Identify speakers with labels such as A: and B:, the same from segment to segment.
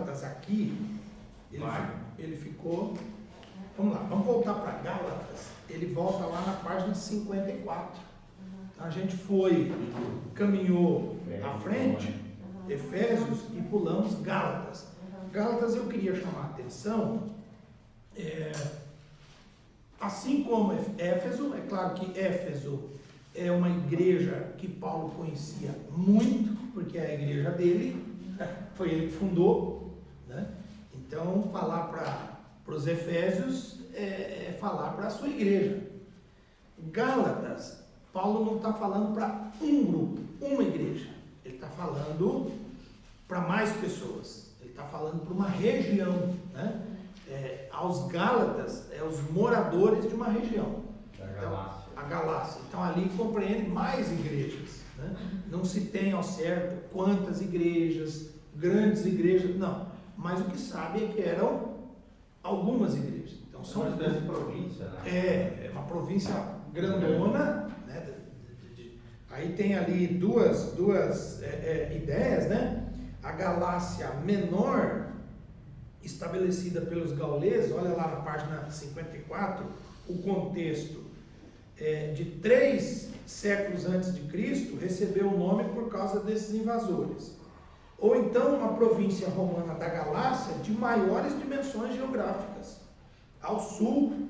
A: Gálatas aqui, ele ficou... Vamos lá, vamos voltar para Gálatas. Ele volta lá na página 54. Então, a gente caminhou à frente, Efésios, e pulamos Gálatas. Gálatas eu queria chamar a atenção, assim como Éfeso, é claro que Éfeso é uma igreja que Paulo conhecia muito, porque é a igreja dele, foi ele que fundou, né? Então falar para os Efésios é falar para a sua igreja. Gálatas, Paulo não está falando para um grupo, uma igreja, ele está falando para mais pessoas, ele está falando para uma região, né? Aos Gálatas, os moradores de uma região, a Galácia. Então ali compreende mais igrejas, né? Não se tem ao certo quantas igrejas, grandes igrejas, não, mas o que sabe é que eram algumas igrejas. Então são
B: uma espécie de província, né?
A: É uma província grandona, né? Aí tem ali duas ideias, né? A Galácia menor, estabelecida pelos gauleses, olha lá na página 54, o contexto de 3 séculos antes de Cristo, recebeu o nome por causa desses invasores. Ou então uma província romana da Galácia de maiores dimensões geográficas. Ao sul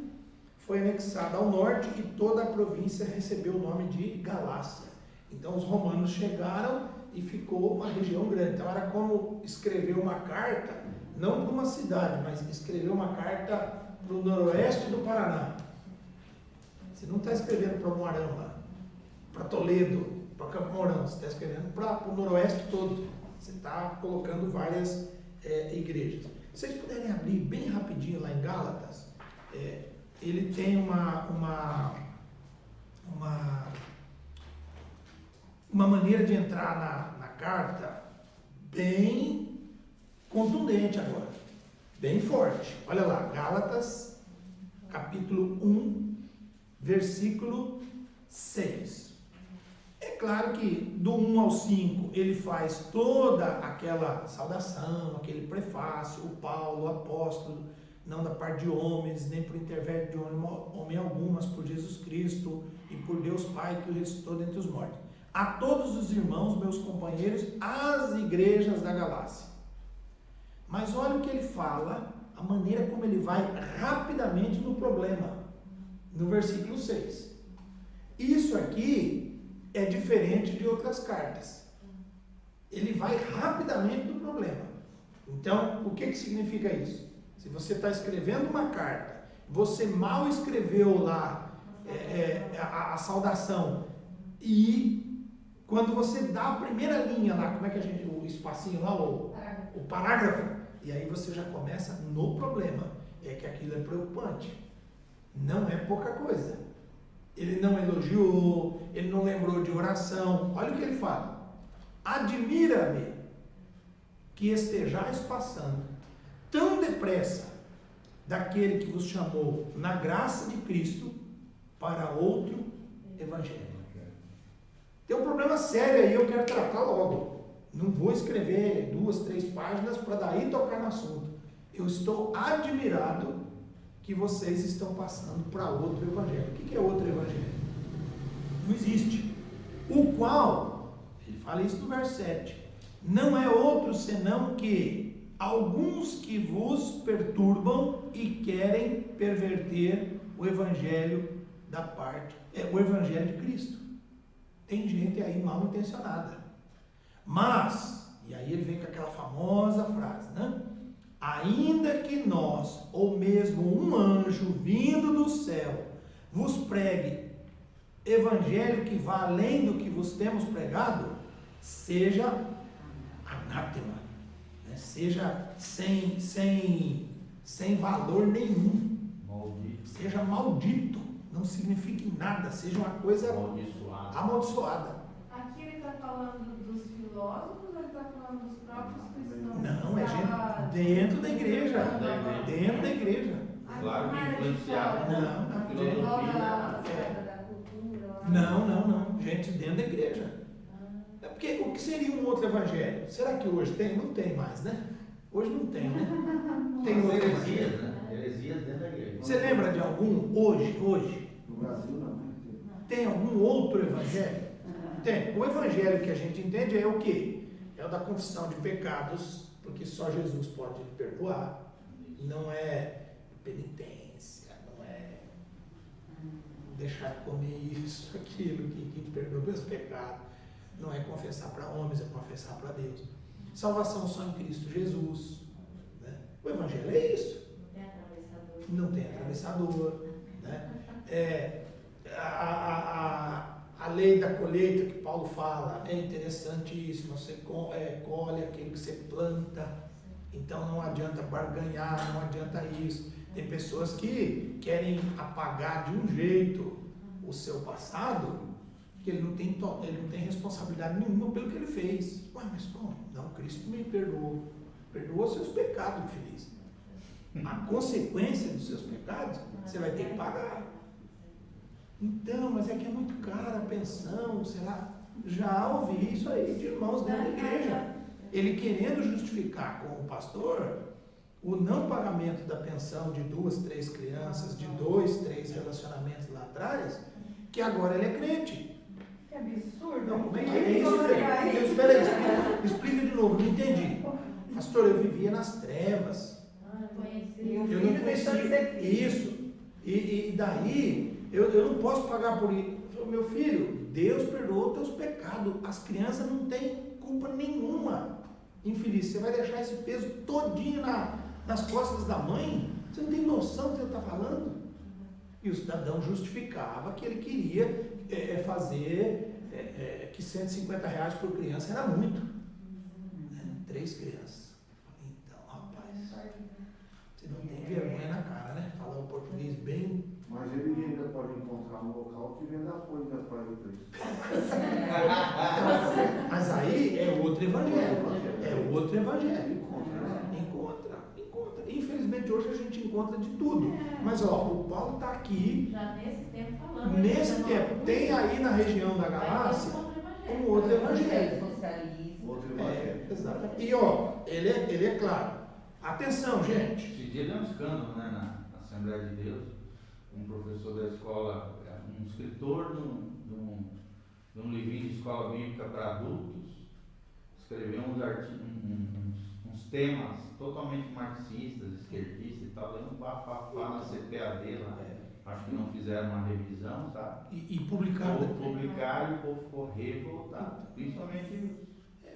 A: foi anexada ao norte e toda a província recebeu o nome de Galácia. Então os romanos chegaram e ficou uma região grande. Então era como escrever uma carta, não para uma cidade, mas escrever uma carta para o noroeste do Paraná. Você não está escrevendo para Moarama, para Toledo, para Campo Mourão, você está escrevendo para o noroeste todo. Você está colocando várias igrejas. Se vocês puderem abrir bem rapidinho lá em Gálatas, ele tem uma maneira de entrar na carta bem contundente agora, bem forte. Olha lá, Gálatas, capítulo 1, versículo 6. É claro que do 1 ao 5 ele faz toda aquela saudação, aquele prefácio, o Paulo, o apóstolo, não da parte de homens, nem por intermédio de homem algum, mas por Jesus Cristo e por Deus Pai que o ressuscitou dentre os mortos. A todos os irmãos, meus companheiros, as igrejas da Galácia. Mas olha o que ele fala, a maneira como ele vai rapidamente no problema, no versículo 6. Isso aqui é diferente de outras cartas. Ele vai rapidamente no problema. Então, o que significa isso? Se você está escrevendo uma carta, você mal escreveu lá a saudação, e quando você dá a primeira linha lá, como é que o espacinho lá, o parágrafo, e aí você já começa no problema. É que aquilo é preocupante. Não é pouca coisa. Ele não elogiou, ele não lembrou de oração. Olha o que ele fala. Admira-me que estejais passando tão depressa daquele que vos chamou na graça de Cristo para outro evangelho. Tem um problema sério aí, eu quero tratar logo. Não vou escrever 2, 3 páginas para daí tocar no assunto. Eu estou admirado que vocês estão passando para outro evangelho. O que é outro evangelho? Não existe. O qual, ele fala isso no verso 7, não é outro senão que alguns que vos perturbam e querem perverter o evangelho o evangelho de Cristo. Tem gente aí mal intencionada. Mas, e aí ele vem com aquela famosa frase, né? Ainda que nós, ou mesmo um anjo vindo do céu, vos pregue evangelho que vá além do que vos temos pregado, seja anátema, né? Seja sem valor nenhum,
B: maldito.
A: Seja maldito, não signifique nada, seja uma coisa amaldiçoada.
C: Aqui ele está falando dos filósofos ou ele está falando dos próprios cristãos?
A: Não, é gente dentro da igreja. Dentro da igreja.
B: Claro que influenciado.
A: Não. Gente dentro da igreja. É porque o que seria um outro evangelho? Será que hoje tem? Não tem mais, né? Hoje não tem, né? Tem
B: Tem
A: outro
B: heresias,
A: evangelho.
B: né? Heresias dentro da igreja.
A: Você lembra de algum hoje?
D: No Brasil não.
A: Tem algum outro evangelho? Tem. O evangelho que a gente entende é o quê? É o da confissão de pecados, porque só Jesus pode perdoar. Não é penitência, não é deixar de comer isso, aquilo que perdoa meus pecados. Não é confessar para homens, é confessar para Deus. Salvação só em Cristo Jesus. Né? O evangelho é isso. Não tem atravessador. Né? A lei da colheita que Paulo fala é interessantíssima. Você colhe aquilo que você planta. Então não adianta barganhar, não adianta isso. Tem pessoas que querem apagar de um jeito o seu passado, que ele não tem responsabilidade nenhuma pelo que ele fez. Ué, mas como? Não, Cristo me perdoou. Perdoou seus pecados, infeliz. A consequência dos seus pecados, você vai ter que pagar. Então, mas é que é muito cara a pensão, será? Já ouvi isso aí de irmãos dentro da igreja. Ele querendo justificar com o pastor o não pagamento da pensão de 2, 3 crianças, de 2, 3 relacionamentos lá atrás, que agora ele é crente.
C: Que absurdo.
A: Não, como é que é isso? Espera aí, explica de novo, não entendi. Pastor, eu vivia nas trevas. Eu não conhecia isso. E daí, eu não posso pagar por isso. Meu filho, Deus perdoou teus pecados. As crianças não têm culpa nenhuma. Infeliz, você vai deixar esse peso todinho nas costas da mãe? Você não tem noção do que você está falando? E o cidadão justificava que ele queria fazer que R$150 por criança era muito. Né? 3 crianças. Então, rapaz, você não tem vergonha na cara, né? Falar o português bem.
D: Mas ele ainda pode encontrar um local que venda apoio da Praia do Cristo.
A: Mas aí é outro evangelho. É outro evangelho.
D: Encontra, né?
A: Encontra. Infelizmente hoje a gente encontra de tudo. Mas ó, o Paulo está aqui.
C: Já nesse tempo falando.
A: Nesse tempo, tem aí na região da Galácia um outro evangelho.
D: Outro evangelho.
A: Exatamente. E ó, ele é claro. Atenção, gente.
B: Esse dia deu um escândalo, né, na Assembleia de Deus. Um professor da escola, um escritor de um livrinho de escola bíblica para adultos, escreveu uns temas totalmente marxistas, esquerdistas e tal, deu um bafafá na CPAD lá. Acho que não fizeram uma revisão, sabe?
A: E publicaram.
B: Publicaram e o povo ficou revoltado, principalmente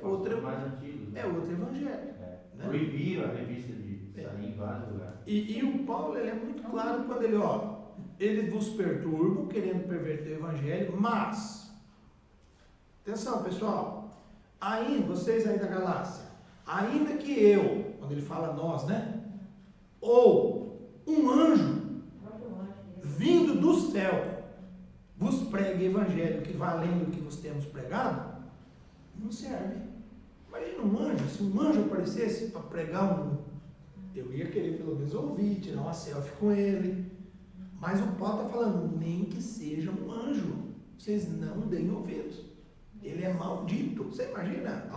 B: os mais antigos.
A: É outro evangelho.
B: Né?
A: Né?
B: Proibiram a revista de sair em vários lugares.
A: E o Paulo, ele é muito claro quando ele vos perturbam, querendo perverter o evangelho, mas, atenção pessoal, ainda, vocês aí da Galácia, ainda que eu, quando ele fala nós, né, ou um anjo, vindo do céu, vos pregue evangelho que vai além do que vos temos pregado, não serve. Imagina um anjo, se um anjo aparecesse para pregar eu ia querer pelo menos ouvir, tirar uma selfie com ele. Mas o Paulo está falando, nem que seja um anjo, vocês não deem ouvidos. Ele é maldito. Você imagina?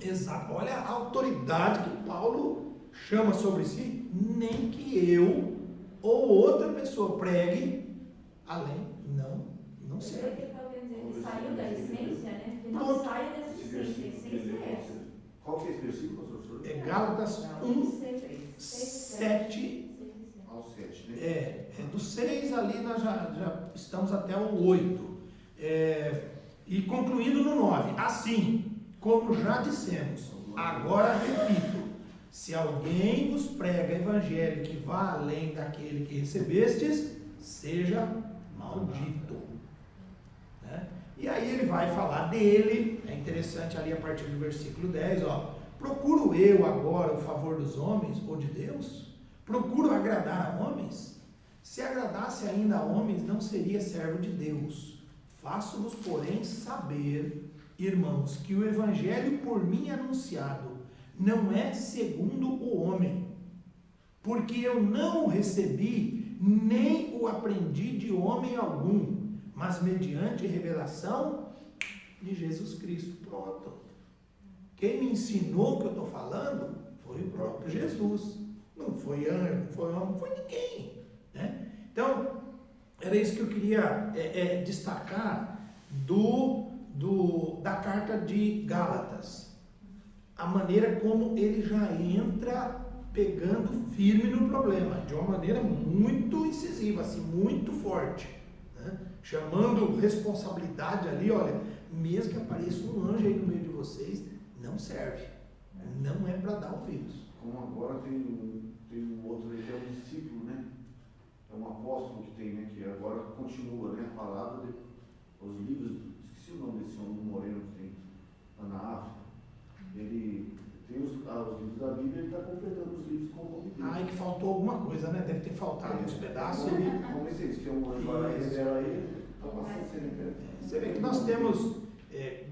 A: Exato, olha a autoridade que Paulo chama sobre si. Nem que eu ou outra pessoa pregue, além, não serve.
C: Ele saiu da essência, né? Ele não sai dessa essência. A essência é essa.
D: Qual que é esse versículo, professor?
A: É Gálatas 1, 7.
D: Ao 7, né?
A: Do 6 ali nós já estamos até o 8. E concluindo no 9. Assim, como já dissemos, agora repito, se alguém vos prega evangelho que vá além daquele que recebestes, seja maldito. Né? E aí ele vai falar dele, é interessante ali a partir do versículo 10, procuro eu agora o favor dos homens ou de Deus? Procuro agradar a homens? Se agradasse ainda a homens, não seria servo de Deus. Faço-vos, porém, saber, irmãos, que o evangelho por mim anunciado não é segundo o homem, porque eu não o recebi, nem o aprendi de homem algum, mas mediante revelação de Jesus Cristo. Pronto. Quem me ensinou o que eu estou falando foi o próprio Jesus. Não foi anjo, não foi homem, não foi ninguém. Né? Então, era isso que eu queria destacar da carta de Gálatas. A maneira como ele já entra pegando firme no problema, de uma maneira muito incisiva, assim, muito forte. Né? Chamando responsabilidade ali, olha, mesmo que apareça um anjo aí no meio de vocês, não serve. Não é para dar ouvidos.
D: Como agora tem um outro aí que é um discípulo, né? É um apóstolo que tem, né? Que agora continua, né? A palavra, os livros, esqueci o nome desse homem moreno que tem lá na África. Ele tem os livros da Bíblia, ele está completando os livros com o nome dele.
A: Ah, e que faltou alguma coisa, né? Deve ter faltado uns pedaços ali.
D: Como é isso? Que é um anjo lá e revela ele, está passando sempre.
A: Você vê que nós temos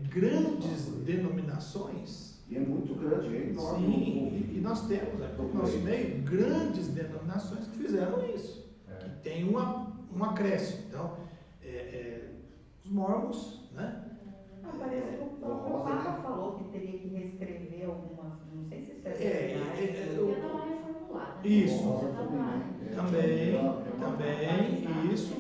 A: grandes denominações.
D: E é muito grande, é enorme.
A: Sim, e nós temos aqui no nosso meio grandes denominações que fizeram isso. Que tem um acréscimo. Então, os mormons, né?
E: Parece que o próprio Papa falou que teria que reescrever algumas, não sei se isso é verdade.
C: Eu não é reformulada.
A: Isso.
C: Já
A: Também, isso.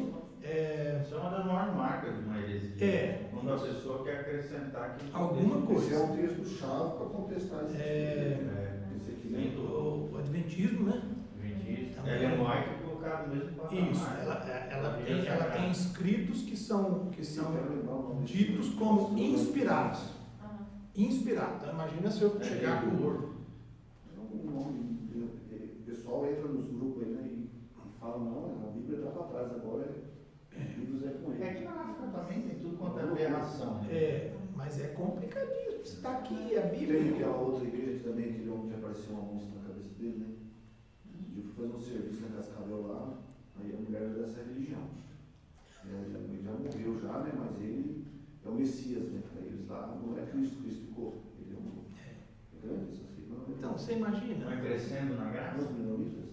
B: Isso é uma das maiores marcas de uma heresia. Quando a pessoa quer acrescentar que
A: Alguma coisa.
D: Esse é um texto-chave para contestar esse esse aqui, né?
A: O Adventismo, né?
B: Ela é white e colocado mesmo para
A: Isso, ela tem escritos que são ditos como inspirados. Inspirados. Então, imagina se eu chegar com
D: o pessoal entra nos grupos aí, né, e fala, não, a Bíblia está para trás agora, os livros é com ele.
B: Aqui na África também tem tudo quanto é aberração.
A: Mas é complicadíssimo. Você está aqui, a Bíblia.
D: Tem aquela outra igreja que também, aquele homem que apareceu uma monstro na cabeça dele, né? Eu fui fazer um serviço na Cascavel lá, aí a mulher era dessa religião. Ele já morreu já, né? Mas ele é o Messias, né? Para eles lá, não é Cristo ficou. Ele é grande, essas figuras.
A: Então, você imagina.
B: Vai crescendo na graça?
D: Os menonitas?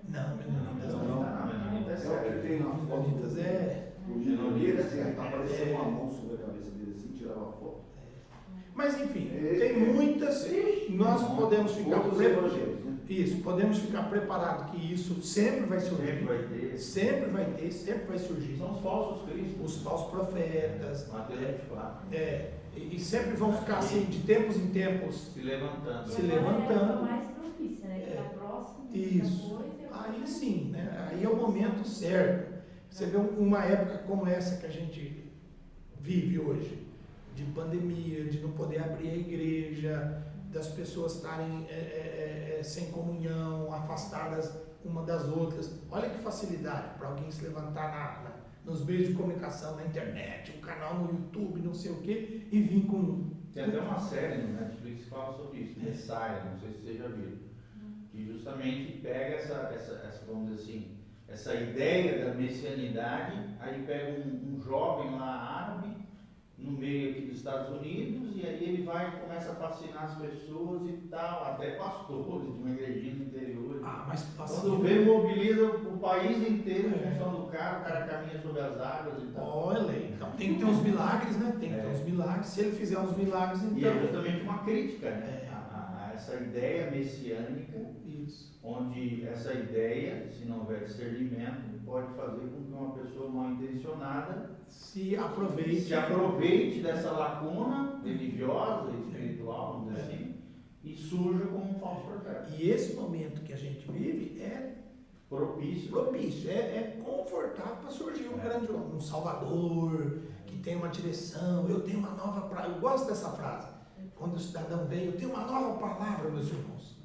A: Não, menonitas não.
B: Menonitas
D: É o que tem na foto.
A: Menonitas
D: O menonitas, assim, apareceu uma mão sobre a cabeça dele, assim, tirava a foto.
A: Mas enfim, tem muitas. Nós podemos ficar
D: evangelhos, né?
A: Isso, podemos ficar preparados que isso sempre vai surgir.
B: Sempre vai ter.
A: Sempre vai surgir.
B: São os falsos cristos.
A: Os falsos profetas.
B: Mateus 24.
A: E sempre vão ficar assim, de tempos em tempos.
B: Se levantando.
A: Se levantando.
C: mais propícia, né? Que tá próximo.
A: Isso. Aí sim, né? Aí é o momento certo. Você vê uma época como essa que a gente vive hoje, de pandemia, de não poder abrir a igreja, das pessoas estarem sem comunhão, afastadas uma das outras. Olha que facilidade para alguém se levantar nos meios de comunicação, na internet, um canal no YouTube, não sei o quê, e vir com...
B: Tem até uma série no Netflix que fala sobre isso, Messiah, não sei se você já viu, que justamente pega essa vamos dizer assim, essa ideia da messianidade, aí pega um jovem lá árabe, no meio aqui dos Estados Unidos, e aí ele vai e começa a fascinar as pessoas e tal, até pastores de uma igrejinha no interior.
A: Mas
B: quando vê, mobiliza o país inteiro em função do cara, o cara caminha sobre as águas e tal.
A: Olha, então tem que ter uns milagres, né? Tem que ter uns milagres. Se ele fizer uns milagres, então...
B: E é justamente uma crítica, né? A essa ideia messiânica, onde essa ideia, se não houver discernimento, pode fazer com que uma pessoa mal intencionada
A: se aproveite
B: dessa lacuna religiosa e espiritual, vamos dizer assim, e surja como um falso profeta.
A: E esse momento que a gente vive é propício, é confortável para surgir um grande homem, um salvador, que tem uma direção. Eu tenho uma nova palavra. Eu gosto dessa frase. Quando o cidadão vem, eu tenho uma nova palavra, meus irmãos.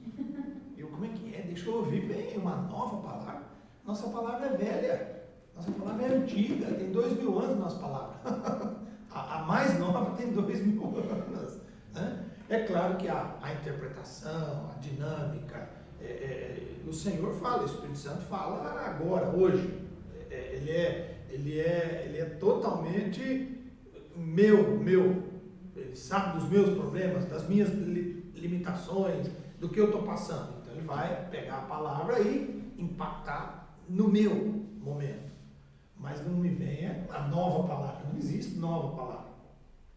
A: Como é que é? Deixa eu ouvir bem, uma nova palavra. Nossa palavra é velha, nossa palavra é antiga, tem 2000 anos nossa palavra. A mais nova tem 2000 anos. Né? É claro que a interpretação, a dinâmica, o Senhor fala, o Espírito Santo fala agora, hoje. Ele é totalmente meu. Ele sabe dos meus problemas, das minhas limitações, do que eu estou passando. Então ele vai pegar a palavra e impactar no meu momento. Mas não me venha a nova palavra. Não existe nova palavra.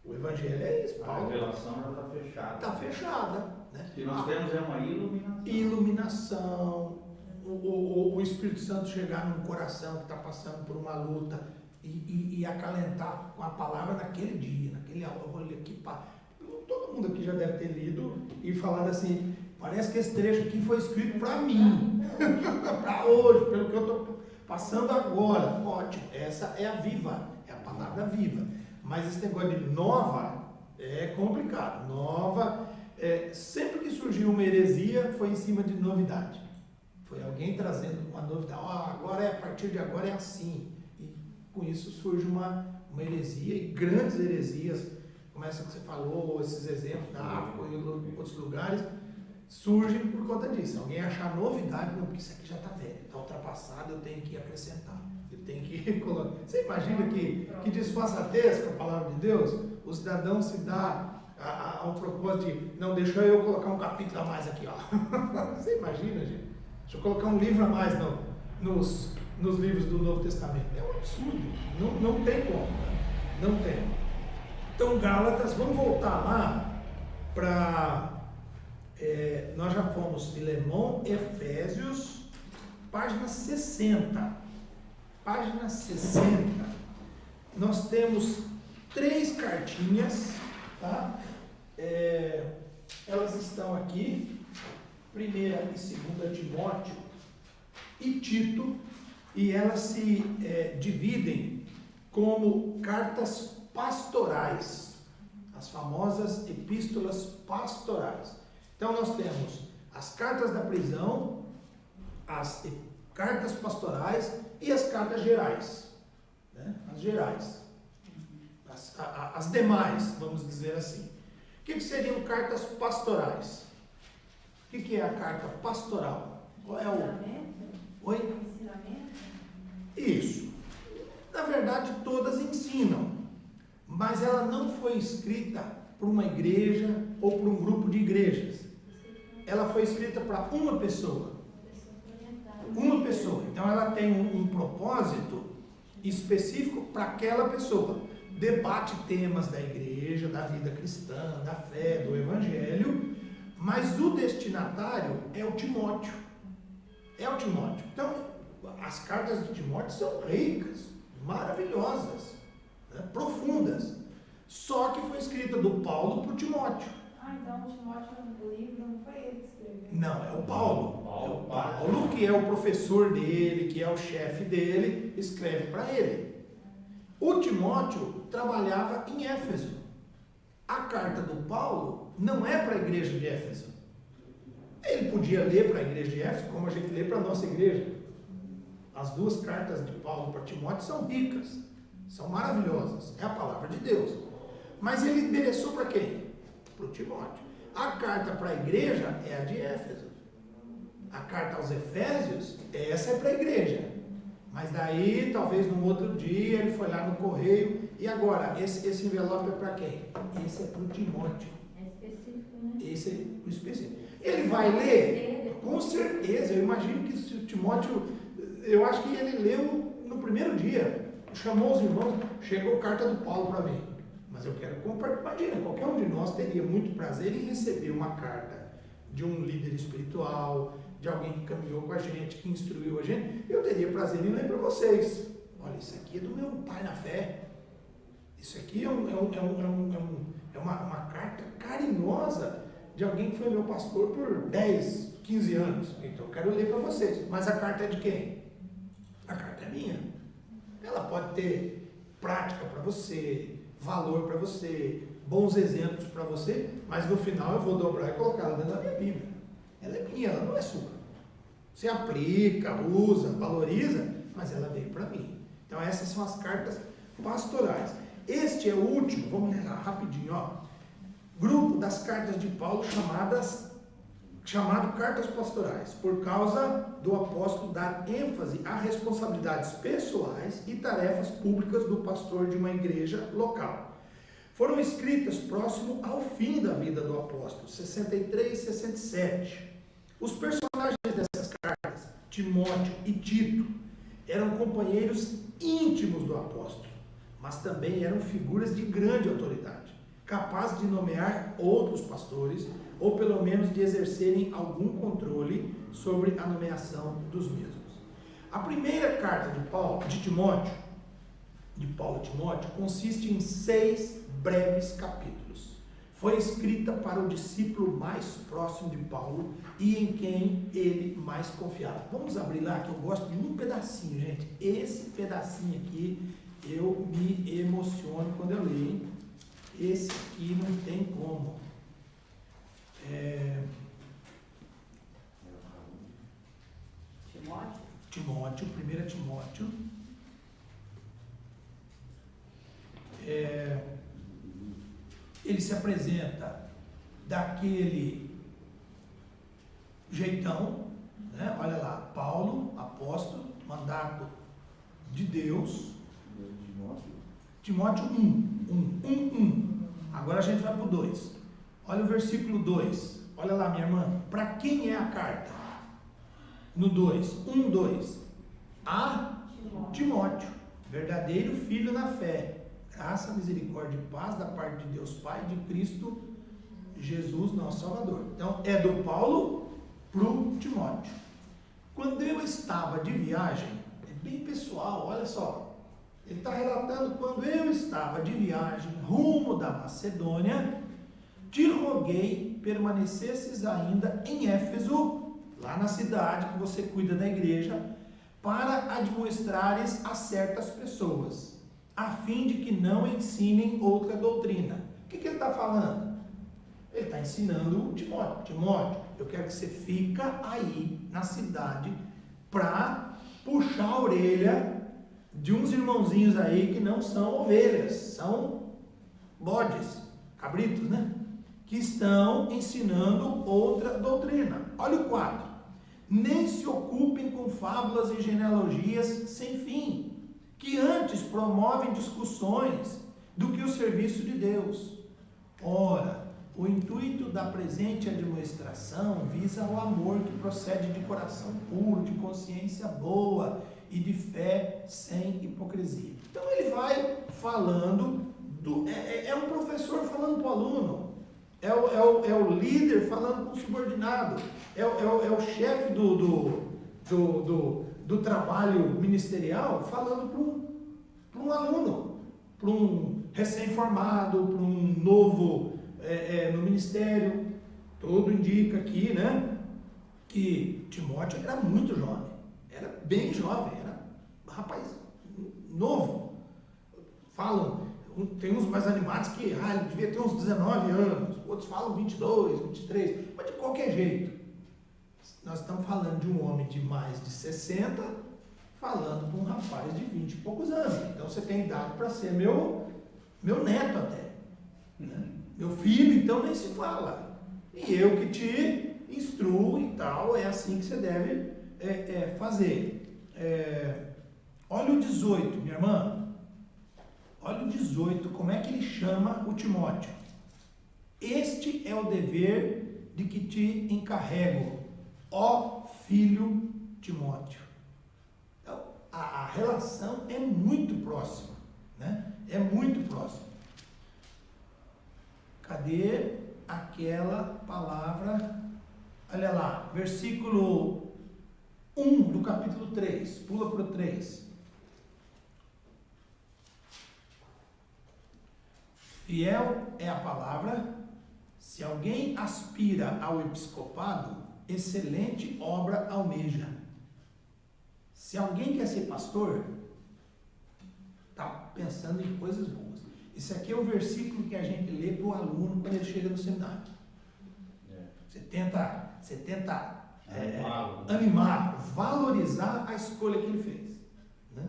A: O Evangelho é isso.
B: A
A: Paulo
B: revelação já está fechada.
A: está fechada. Né?
B: O que nós temos é uma iluminação.
A: Iluminação, o Espírito Santo chegar num coração que está passando por uma luta e acalentar com a palavra naquele dia, naquele olha aqui. Todo mundo aqui já deve ter lido e falado assim, parece que esse trecho aqui foi escrito para mim, para hoje, pelo que eu estou passando agora. Ótimo, essa é a viva, é a palavra viva. Mas esse negócio de nova é complicado. Nova, sempre que surgiu uma heresia, foi em cima de novidade. Foi alguém trazendo uma novidade. Agora a partir de agora é assim. E com isso surge uma heresia, e grandes heresias, como essa que você falou, esses exemplos da África e outros lugares, surgem por conta disso. Alguém achar novidade, não, porque isso aqui já está velho, está ultrapassado, eu tenho que acrescentar. Eu tenho que colocar. Você imagina que disfarçatez com a palavra de Deus, o cidadão se dá ao propósito de, não, deixa eu colocar um capítulo a mais aqui, ó. Você imagina, gente? Deixa eu colocar um livro a mais nos livros do Novo Testamento. É um absurdo. Não tem como. Né? Não tem. Então, Gálatas, vamos voltar lá para... nós já fomos Filemão, Efésios, página 60. Página 60. Nós temos 3 cartinhas, tá? Elas estão aqui, 1ª e 2ª Timóteo e Tito, e elas se dividem como cartas pastorais, as famosas epístolas pastorais. Então nós temos as cartas da prisão, as cartas pastorais e as cartas gerais, né? As gerais, as demais, vamos dizer assim. O que seriam cartas pastorais? O que é a carta pastoral? Qual é o... Oi?
C: Ensinamento?
A: Isso. Na verdade, todas ensinam, mas ela não foi escrita por uma igreja ou por um grupo de igrejas. Ela foi escrita para uma pessoa. Uma pessoa. Então ela tem um propósito específico para aquela pessoa. Debate temas da igreja, da vida cristã, da fé, do evangelho, mas o destinatário é o Timóteo. É o Timóteo. Então, as cartas de Timóteo são ricas, maravilhosas, né, profundas. Só que foi escrita do Paulo para o Timóteo.
C: Então o Timóteo, o livro, não foi ele que escreveu?
A: Não, é o Paulo. É o Paulo, que é o professor dele, que é o chefe dele, escreve para ele. O Timóteo trabalhava em Éfeso. A carta do Paulo não é para a igreja de Éfeso. Ele podia ler para a igreja de Éfeso, como a gente lê para a nossa igreja. As 2 cartas de Paulo para Timóteo são ricas, são maravilhosas, é a palavra de Deus. Mas ele endereçou para quem? Para o Timóteo. A carta para a igreja é a de Éfeso. A carta aos Efésios, essa é para a igreja. Mas daí, talvez num outro dia, ele foi lá no correio. E agora, esse envelope é para quem? Esse é para o Timóteo.
E: É específico, né?
A: Esse é o específico. Ele vai ler? Com certeza. Eu imagino que se o Timóteo, eu acho que ele leu no primeiro dia. Chamou os irmãos, chegou a carta do Paulo para mim. Mas eu quero compartilhar. Imagina, qualquer um de nós teria muito prazer em receber uma carta de um líder espiritual, de alguém que caminhou com a gente, que instruiu a gente. Eu teria prazer em ler para vocês. Olha, isso aqui é do meu pai na fé. Isso aqui é uma carta carinhosa de alguém que foi meu pastor por 10, 15 anos. Então eu quero ler para vocês. Mas a carta é de quem? A carta é minha. Ela pode ter prática para você, valor para você, bons exemplos para você, mas no final eu vou dobrar e colocar ela dentro da minha Bíblia. Ela é minha, ela não é sua. Você aplica, usa, valoriza, mas ela veio para mim. Então essas são as cartas pastorais. Este é o último, vamos ler lá rapidinho, ó. Grupo das cartas de Paulo chamado cartas pastorais, por causa do apóstolo dar ênfase a responsabilidades pessoais e tarefas públicas do pastor de uma igreja local. Foram escritas próximo ao fim da vida do apóstolo, 63 e 67. Os personagens dessas cartas, Timóteo e Tito, eram companheiros íntimos do apóstolo. mas também eram figuras de grande autoridade, capazes de nomear outros pastores, ou pelo menos de exercerem algum controle sobre a nomeação dos mesmos. A primeira carta de Paulo a Timóteo, consiste em 6 breves capítulos. Foi escrita para o discípulo mais próximo de Paulo e em quem ele mais confiava. Vamos abrir lá, que eu gosto de um pedacinho, gente. Esse pedacinho aqui, eu me emociono quando eu leio. Esse aqui não tem como. Timóteo, 1 Timóteo. Ele se apresenta daquele jeitão, né? Olha lá, Paulo, apóstolo, mandado de Deus. Timóteo 1. Agora a gente vai para o 2. Olha o versículo 2. Olha lá, minha irmã. Para quem é a carta? No 2. 2. A Timóteo, verdadeiro filho na fé. Graça, misericórdia e paz da parte de Deus Pai e de Cristo Jesus, nosso Salvador. Então, é do Paulo para o Timóteo. Quando eu estava de viagem, é bem pessoal, olha só. Ele está relatando: quando eu estava de viagem rumo da Macedônia, te roguei permanecesses ainda em Éfeso, lá na cidade que você cuida da igreja, para admoestrares a certas pessoas, a fim de que não ensinem outra doutrina. O que ele está falando? Ele está ensinando Timóteo, eu quero que você fica aí na cidade para puxar a orelha de uns irmãozinhos aí que não são ovelhas, são bodes, cabritos, né? Que estão ensinando outra doutrina. Olha o 4. Nem se ocupem com fábulas e genealogias sem fim, que antes promovem discussões do que o serviço de Deus. Ora, o intuito da presente admoestação visa o amor que procede de coração puro, de consciência boa e de fé sem hipocrisia. Então ele vai falando, é um professor falando para o aluno, é o líder falando com o subordinado, é o chefe do trabalho ministerial falando para um aluno, para um recém-formado, para um novo no ministério. Tudo indica aqui, né, que Timóteo era muito jovem, era bem jovem, era um rapaz novo. Falam, tem uns mais animados que ele devia ter uns 19 anos, outros falam 22, 23, mas de qualquer jeito, nós estamos falando de um homem de mais de 60, falando para um rapaz de 20 e poucos anos. Então você tem idade para ser meu neto até, né? Meu filho, então nem se fala. E eu que te instruo e tal, é assim que você deve fazer. Olha o 18, minha irmã. Olha o 18, como é que ele chama o Timóteo. Este é o dever de que te encarrego, ó filho Timóteo. Então, a relação é muito próxima, né? É muito próxima. Cadê aquela palavra? Olha lá, versículo 1 do capítulo 3, pula para o 3. Fiel é a palavra. Se alguém aspira ao episcopado, excelente obra almeja. Se alguém quer ser pastor, está pensando em coisas boas. Esse aqui é o versículo que a gente lê para o aluno quando ele chega no seminário. Você tenta animar, valorizar a escolha que ele fez, né?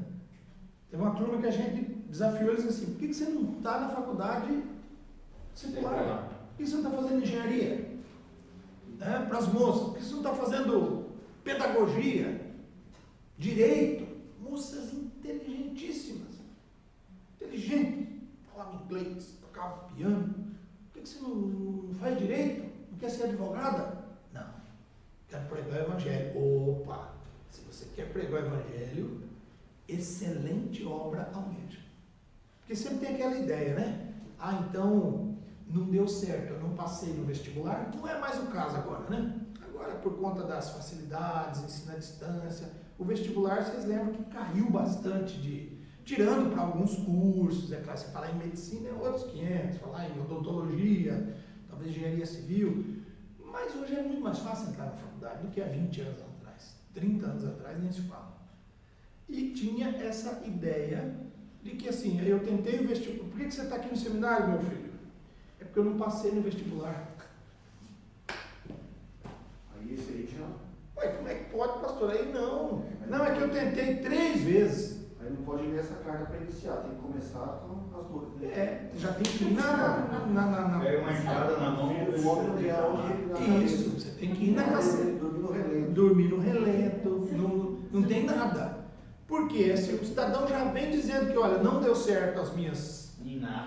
A: Teve uma turma que a gente desafiou eles assim: por que você não está na faculdade secular? Por que você não está fazendo engenharia? Né? Para as moças, por que você não está fazendo pedagogia, direito? Moças inteligentíssimas, inteligentes, falavam inglês, tocavam piano. Por que você não faz direito? Não quer ser advogada? Não, quero pregar o evangelho. Opa, se você quer pregar o evangelho, excelente obra almeja. Por Porque sempre tem aquela ideia, né? Ah, então não deu certo, eu não passei no vestibular. Não é mais o caso agora, né? Agora, por conta das facilidades, ensino à distância, o vestibular, vocês lembram que caiu bastante tirando para alguns cursos, é claro, você falar em medicina é outros 500, falar em odontologia, talvez engenharia civil, mas hoje é muito mais fácil entrar na faculdade do que há 20 anos atrás, 30 anos atrás nem se fala. E tinha essa ideia de que assim, eu tentei o vestibular, por que você está aqui no seminário, meu filho? É porque eu não passei no vestibular.
D: Aí esse aí já.
A: Ué, como é que pode, pastor? Aí não. Não, é que eu tentei 3 vezes.
D: Aí não pode ler essa carta para iniciar, tem que começar com as duas. Né?
A: É, já tem que ir na
B: Pega uma enxada na mão e
D: O homem não tem aonde
A: Isso, você tem que ir na casa.
D: dormir no relento.
A: Dormir no relento, não tem nada. Por quê? Se o cidadão já vem dizendo que, olha, não deu certo as minhas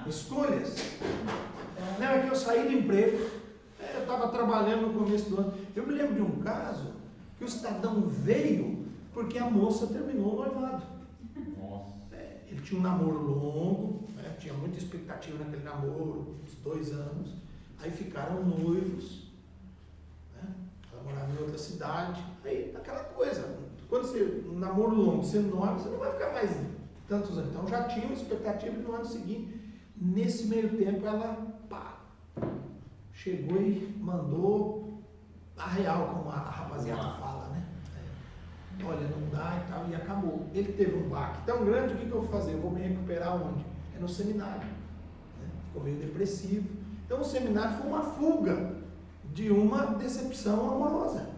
A: escolhas, não, é que eu saí do emprego, eu estava trabalhando no começo do ano. Eu me lembro de um caso que o cidadão veio porque a moça terminou o noivado.
B: Nossa.
A: Ele tinha um namoro longo, né? Tinha muita expectativa naquele namoro, uns 2 anos. Aí ficaram noivos, né? Ela morava em outra cidade. Aí, aquela coisa, quando você, um namoro longo, você noiva, você não vai ficar mais tantos anos. Então já tinha uma expectativa de no ano seguinte. Nesse meio tempo, ela, chegou e mandou a real, como a rapaziada fala, né? Olha, não dá e tal, e acabou. Ele teve um baque tão grande, o que eu vou fazer? Eu vou me recuperar onde? É no seminário. Né? Ficou meio depressivo. Então o seminário foi uma fuga de uma decepção amorosa.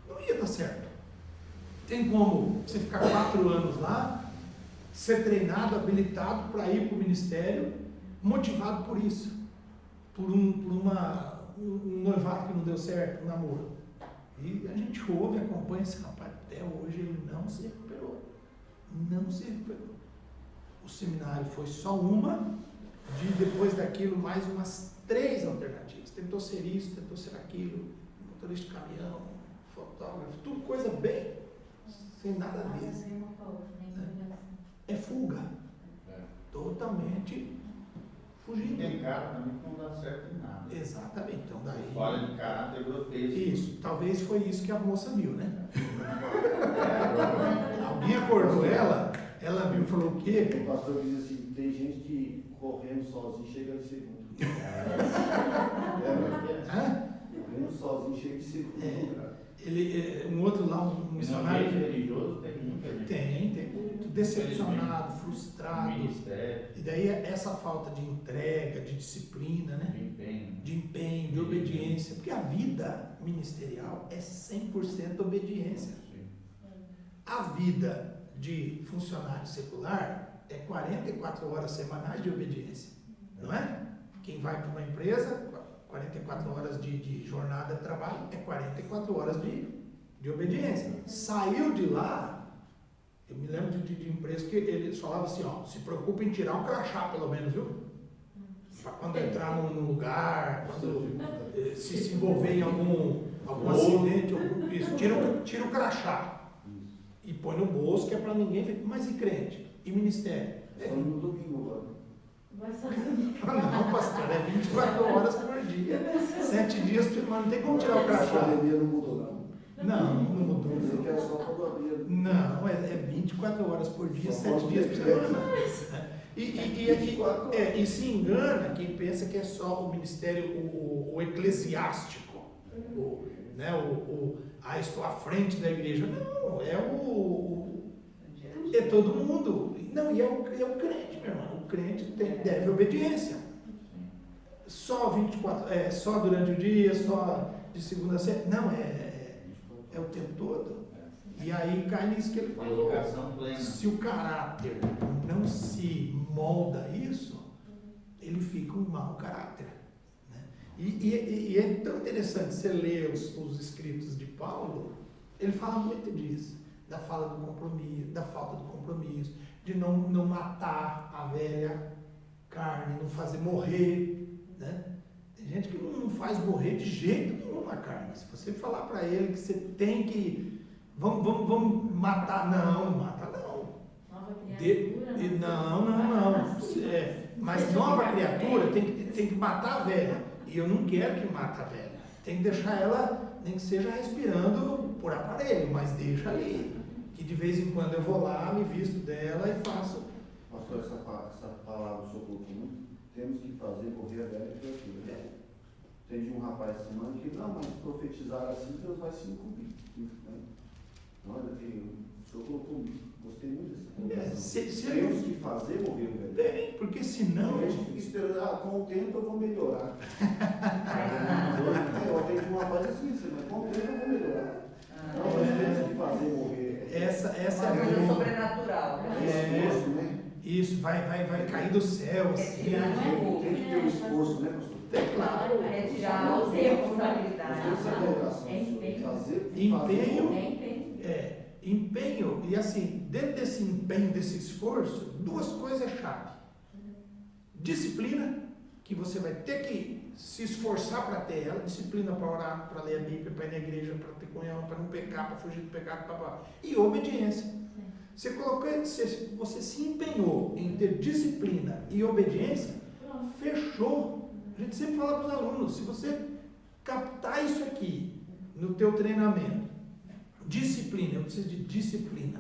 A: Não ia dar certo. Tem como você ficar 4 anos lá, ser treinado, habilitado para ir para o ministério, motivado por isso. Por um noivado que não deu certo, um namoro. E a gente ouve, acompanha esse rapaz, até hoje ele não se recuperou. Não se recuperou. O seminário foi só uma, depois daquilo mais umas 3 alternativas. Tentou ser isso, tentou ser aquilo, motorista de caminhão, fotógrafo, tudo coisa bem, sem nada a ver. É fuga. Totalmente fugindo.
B: Tem cara também que não dá certo em nada.
A: Exatamente. Então daí.
B: Fora de caráter grotesco.
A: Isso. Talvez foi isso que a moça viu, né? Alguém acordou ela viu e falou o quê?
D: O pastor diz assim, tem gente que correndo sozinho chega em segundo. Correndo sozinho chega em segundo lugar.
A: Um outro lá, um missionário.
B: Religioso tem muita gente.
A: Tem muito decepcionado, frustrado.
B: Ministério.
A: E daí essa falta de entrega, de disciplina, né? De empenho, de obediência. Porque a vida ministerial é 100% obediência. A vida de funcionário secular é 44 horas semanais de obediência. Não é? Quem vai para uma empresa, 44 horas de jornada de trabalho, é 44 horas de obediência. Saiu de lá, eu me lembro de empresa que eles falavam assim, ó, se preocupe em tirar um crachá pelo menos, viu? Para quando entrar num lugar, quando se envolver em algum acidente, isso, tira o crachá e põe no bolso, que é para ninguém ver. Mas e crente? E ministério?
D: Só no domingo agora.
A: Não, pastor, é 24 horas por dia, 7 dias por semana, não tem como tirar o
D: A
A: crachá.
D: pandemia não mudou, não.
A: Não mudou.
D: Dizer que é só quando abria.
A: Não, é 24 horas por dia, 7 dias por semana. E se engana quem pensa que é só o ministério, o eclesiástico, estou à frente da igreja. Não, é todo mundo. Não, e é o crente, meu irmão. O crente deve obediência. Só 24, só durante o dia, só de segunda a sexta. Não, é o tempo todo. E aí cai nisso que ele falou.
B: Educação plena.
A: Se o caráter não se molda isso, ele fica um mau caráter. Né? E é tão interessante você ler os escritos de Paulo, ele fala muito disso, da falta do compromisso, de não matar a velha carne, não fazer morrer. Né? Tem gente que não faz morrer de jeito nenhum a carne. Se você falar para ele que você tem que. Vamos matar. Não, mata não.
C: Nova criatura.
A: Não. tem que matar a velha. E eu não quero que mate a velha. Tem que deixar ela, nem que seja respirando por aparelho, mas deixa ali. Que de vez em quando eu vou lá, me visto dela e faço.
D: Pastor, essa palavra o senhor colocou muito. Temos que fazer morrer a velha criatura. Tem um rapaz essa semana que, não, mas profetizar assim, Deus vai se incumbir. Olha, o senhor colocou muito. Gostei muito dessa palavra. Temos que fazer morrer o velho.
A: Bem, porque senão.
D: A gente fica esperando, com o tempo eu vou melhorar. Eu atendi um rapaz assim, mas com o tempo eu vou melhorar. Não, nós temos que fazer morrer.
A: Essa é
E: uma
A: a
E: coisa sobrenatural.
D: Esforço, né?
A: Isso, vai cair do céu, assim.
D: Tem que ter um esforço, né, pastor?
A: É claro.
E: É tirar a responsabilidade.
D: Essa é a colocação.
E: É empenho.
D: Fazer
A: Empenho.
E: É empenho.
A: Empenho, e assim, dentro desse empenho, desse esforço, duas coisas chave. Disciplina, que você vai ter que se esforçar para ter ela, disciplina para orar, para ler a Bíblia, para ir na igreja, para ter comunhão, para não pecar, para fugir do pecado, e obediência. Você colocou, você se empenhou em ter disciplina e obediência, fechou. A gente sempre fala para os alunos, se você captar isso aqui no teu treinamento, disciplina, eu preciso de disciplina.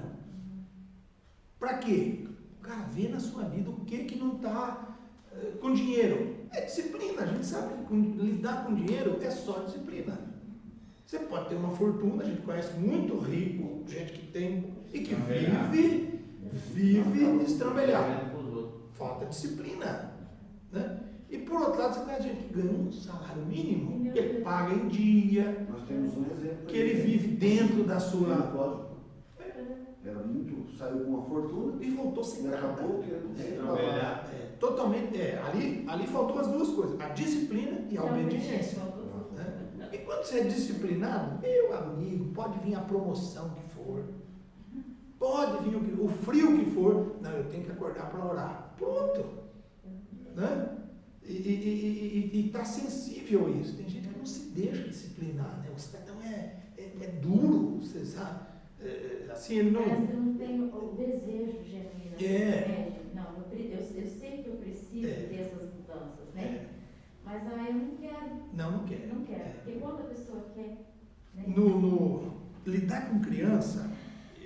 A: Para quê? O cara vê na sua vida o que não está com dinheiro. É disciplina, a gente sabe que lidar com dinheiro é só disciplina. Você pode ter uma fortuna, a gente conhece muito rico, gente que tem e que vive destrambelhado. Falta disciplina. Né? E por outro lado, você conhece gente que ganha um salário mínimo, que ele paga em dia,
D: Nós temos um exemplo.
A: que ele vive dentro da sua.
D: Era muito, saiu com uma fortuna
A: E voltou sem
D: e
A: nada.
D: acabou querendo trabalhar.
A: Totalmente. Ali faltou as duas coisas: a disciplina e a obediência. Né? E quando você é disciplinado, meu amigo, pode vir a promoção que for, pode vir o frio que for, não, eu tenho que acordar para orar. Pronto. Né? E está sensível a isso. Tem gente que não se deixa disciplinar, né? O cidadão é duro, você sabe. Assim, ele não.
F: Parece que eu não tenho o desejo genuíno. Não, eu sei que eu preciso dessas mudanças, né? Mas eu não quero.
A: Não quero.
F: Não quero. Porque quando a pessoa quer. Né?
A: No lidar com criança,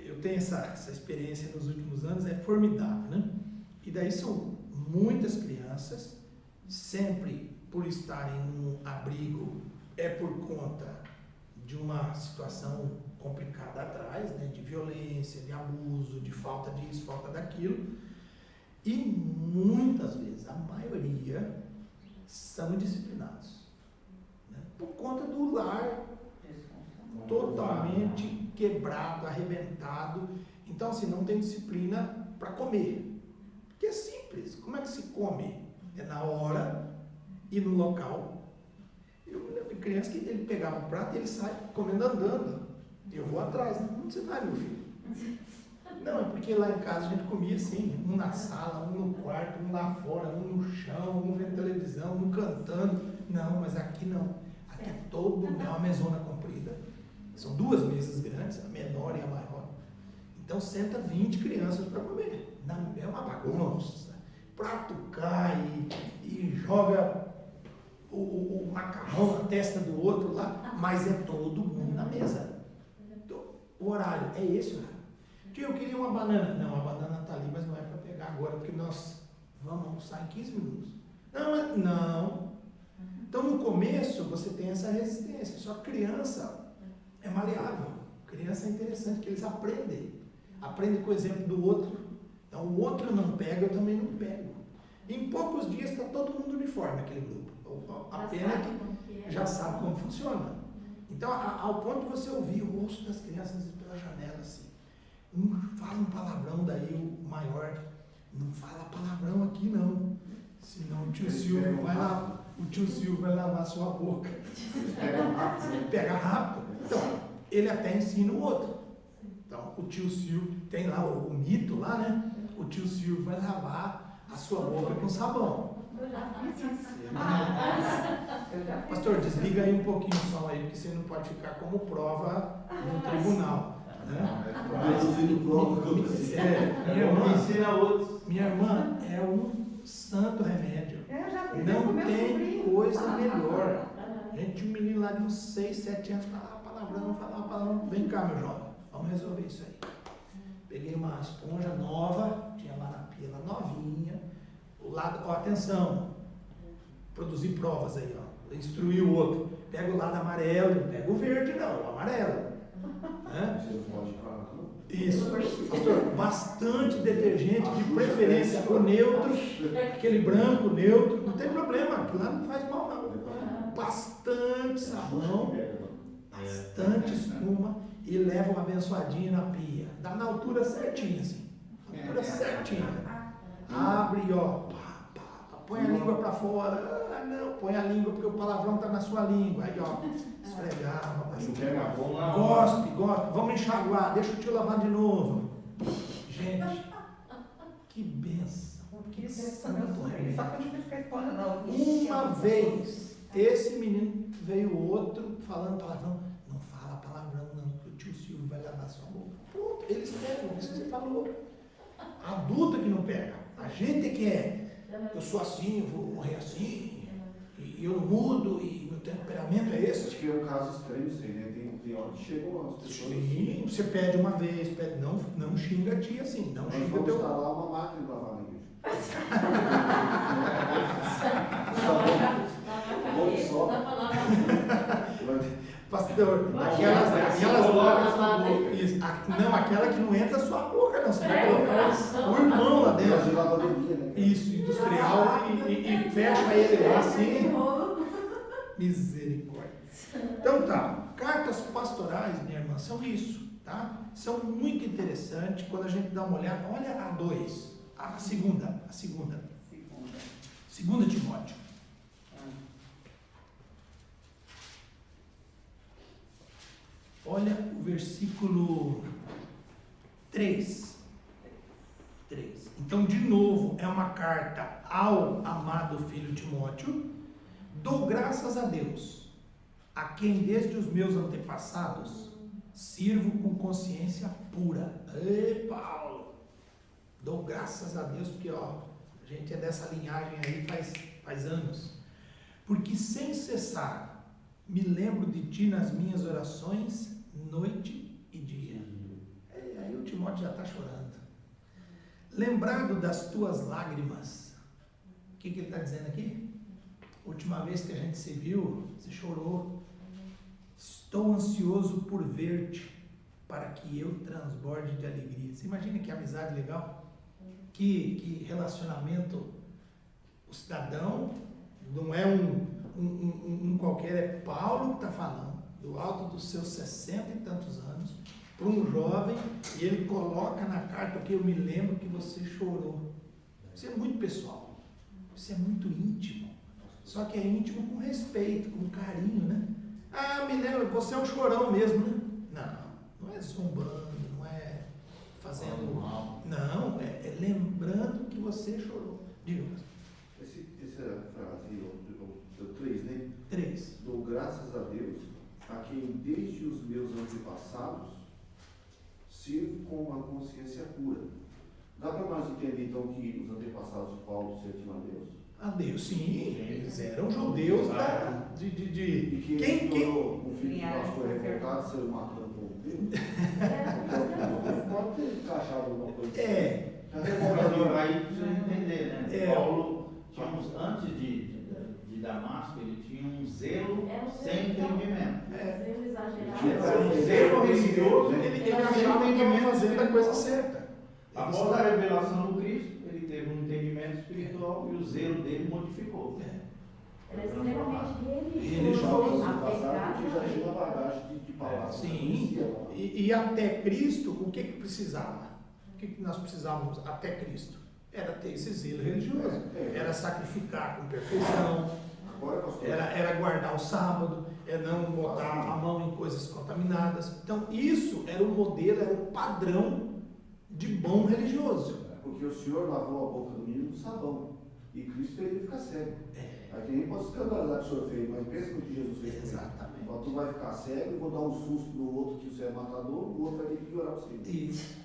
A: eu tenho essa experiência nos últimos anos, é formidável, né? E daí são muitas crianças, sempre por estarem num abrigo, é por conta de uma situação complicada atrás, né? De violência, de abuso, de falta disso, falta daquilo. E muitas vezes, a maioria, são indisciplinados. Né? Por conta do lar totalmente quebrado, arrebentado. Então, assim, não tem disciplina para comer. Porque é simples. Como é que se come? É na hora e no local. Eu me lembro de criança que ele pegava o prato e ele sai comendo andando. Eu vou atrás. Onde você vai, meu filho? Não, é porque lá em casa a gente comia assim, um na sala, um no quarto, um lá fora, um no chão, um vendo televisão, um cantando. Não, mas aqui não. Aqui é todo, é uma mesona comprida. São duas mesas grandes, a menor e a maior. Então senta 20 crianças para comer. Não, é uma bagunça. Prato cai e joga o macarrão na testa do outro lá, mas é todo mundo na mesa. Então, o horário é esse horário. Tio, eu queria uma banana. Não, a banana está ali, mas não é para pegar agora, porque nós vamos almoçar em 15 minutos. Não, mas não. Então, no começo, você tem essa resistência. Só que criança é maleável. Criança é interessante, que eles aprendem. Aprendem com o exemplo do outro. Então, o outro não pega, eu também não pego. Em poucos dias está todo mundo uniforme, aquele grupo. A pena é que já sabe como funciona. Então, ao ponto de você ouvir o rosto das crianças pela janela, assim. Um fala um palavrão, daí o maior, não fala palavrão aqui não, senão o tio Silvio vai lá, o tio Silvio vai lavar sua boca. Pega rápido. Então, ele até ensina o outro. Então, o tio Silvio, tem lá o mito lá, né? O tio Silvio vai lavar a sua boca com sabão.
E: Eu já fiz isso.
A: Pastor, desliga aí um pouquinho o som aí, porque você não pode ficar como prova no tribunal. Né?
D: Produzindo prova que eu preciso.
A: Minha irmã é um santo remédio.
E: Eu já fiz isso com
A: Não
E: meu
A: tem
E: sobrinho.
A: coisa melhor. A gente tinha um menino lá de uns 6, 7 anos, falava palavrão. Vem cá, meu jovem, vamos resolver isso aí. Peguei uma esponja nova, tinha lá na pia, novinha. O lado, ó, atenção, produzir provas aí, ó. Instruir o outro. Pega o lado amarelo, não pega o verde, não, o amarelo. Né?
D: Você não pode falar, não?
A: Isso, pastor, bastante detergente, de preferência o neutro, aquele branco neutro, não tem problema, aquilo lá não faz mal não. Bastante sabão, bastante espuma e leva uma abençoadinha na pia. Dá na altura certinha, assim. Altura certinha. Abre, ó. Põe a língua para fora. Ah, não, põe a língua porque o palavrão está na sua língua. Aí, ó, esfregava bastante. Gospe. Vamos enxaguar, deixa o tio lavar de novo. Gente, que benção. Que santo remédio.
E: Só que eu não fiz com a esposa, não.
A: Uma vez, esse menino veio outro falando palavrão. Não fala palavrão, não, que o tio Silvio vai lavar sua boca. Pronto, eles pegam, isso que você falou. Adulto que não pega. A gente que é. Eu sou assim, eu vou morrer assim, e eu não mudo, e meu temperamento é
D: Acho
A: esse.
D: que é um caso extremo isso aí, né? Tem hora que chegam as pessoas.
A: Sim, você pede uma vez, pede, não xinga a tia assim, não
D: Nós
A: xinga
D: vamos
A: teu.
D: instalar uma máquina de lavar na igreja.
A: Pastor, aquela que não entra na sua boca, não. Você vai colocar o irmão lá
D: De
A: dentro.
D: lavadoria, né?
A: Isso, industrial, e fecha ele lá assim. Misericórdia. Então tá, cartas pastorais, minha irmã, são isso, tá? São muito interessantes quando a gente dá uma olhada. Olha a 2, a segunda. Segunda Timóteo. Olha o versículo 3. Então, de novo, é uma carta ao amado filho Timóteo. Dou graças a Deus, a quem desde os meus antepassados sirvo com consciência pura. Ei, Paulo! Dou graças a Deus, porque ó, a gente é dessa linhagem aí faz anos. Porque sem cessar me lembro de ti nas minhas orações, noite e dia. Aí o Timóteo já está chorando. Lembrado das tuas lágrimas. O que ele está dizendo aqui? Última vez que a gente se viu, você chorou. Estou ansioso por ver-te, para que eu transborde de alegria. Você imagina que amizade legal? Que relacionamento. O cidadão não é um qualquer, é Paulo que está falando, do alto dos seus 60 e tantos anos, para um jovem, e ele coloca na carta que eu me lembro que você chorou. Isso é muito pessoal, isso é muito íntimo, só que é íntimo com respeito, com carinho, né? Ah, me lembro, você é um chorão mesmo, né? Não é zombando, não é fazendo mal, não, é lembrando que você chorou. Diga,
D: Essa frase, o 3, né?
A: 3.
D: Dou graças a Deus, a quem desde os meus antepassados sirvo com uma consciência pura. Dá para nós entender então que os antepassados de Paulo serviam a Deus?
A: A Deus, sim, eles eram judeus
D: E que ele tornou um filho que nós foi revoltado, saiu matando o povo dele? Então, pode ter encaixado alguma coisa assim.
B: Aí precisa entender, né? Paulo, antes de Damasco, ele tinha um zelo sem entendimento.
F: Zelo exagerado.
B: Um zelo religioso,
A: Ele achava que estava fazendo a coisa certa.
B: Após a revelação do Cristo, ele teve um entendimento espiritual e o zelo dele modificou.
F: Era extremamente
A: Religioso.
D: Passado, que já tinha uma bagagem de palavras.
A: Sim, e até Cristo, o que precisava? O que nós precisávamos até Cristo? Era ter esse zelo religioso, era sacrificar com perfeição, era guardar o sábado, não botar a mão em coisas contaminadas. Então isso era o modelo, era o padrão de bom religioso.
D: Porque o Senhor lavou a boca do menino com sabão, e Cristo fez ele ficar cego. Aí quem pode escandalizar que o Senhor fez, mas pensa no que Jesus fez.
A: Exatamente.
D: Então, tu vai ficar cego, eu vou dar um susto no outro que você é matador, o outro vai ter que orar para você.
A: Isso.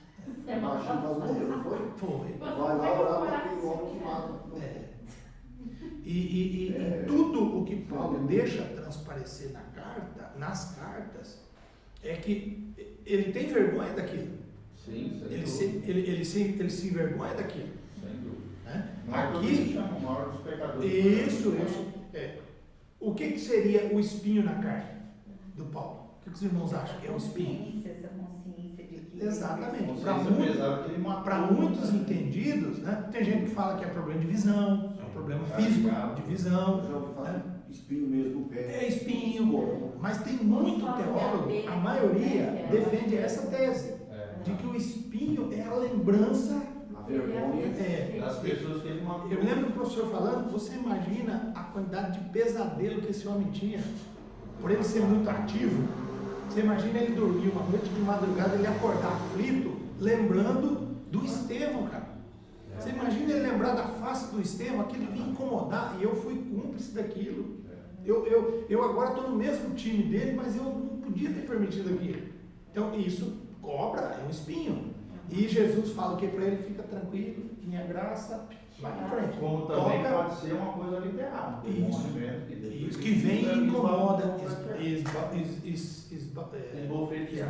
D: Baixinho quase morreu, não foi?
A: Foi.
D: Vai lá orar para aquele homem que mata.
A: E tudo o que Paulo deixa transparecer nas cartas, é que ele tem vergonha daquilo.
B: Sim,
A: Ele se envergonha daquilo.
B: sem dúvida.
A: Né?
B: Aqui chama o maior dos pecadores.
A: Isso. O que seria o espinho na carne do Paulo? O que os irmãos acham que é o espinho?
E: Essa consciência de que...
A: Exatamente.
B: Para
A: muitos entendidos, né? Tem gente que fala que é problema de visão, é um problema físico de visão.
D: Já ouvi falar espinho mesmo no pé.
A: É espinho, mas tem muito teólogo, a maioria defende essa tese, de que o espinho é a lembrança.
D: A vergonha.
B: das pessoas que ele matou.
A: Eu lembro do professor falando, você imagina a quantidade de pesadelo que esse homem tinha, por ele ser muito ativo. Você imagina ele dormir uma noite de madrugada, ele acordar aflito, lembrando do Estevão, cara. Você imagina ele lembrar da face do Estevão, aquilo vinha incomodar, e eu fui cúmplice daquilo. Eu agora estou no mesmo time dele, mas eu não podia ter permitido aquilo. Então isso cobra, é um espinho. E Jesus fala que para ele fica tranquilo, minha graça, vai em frente.
B: Como também
A: Toca,
B: pode ser uma coisa literal.
A: isso que vem e incomoda, esbofeteia.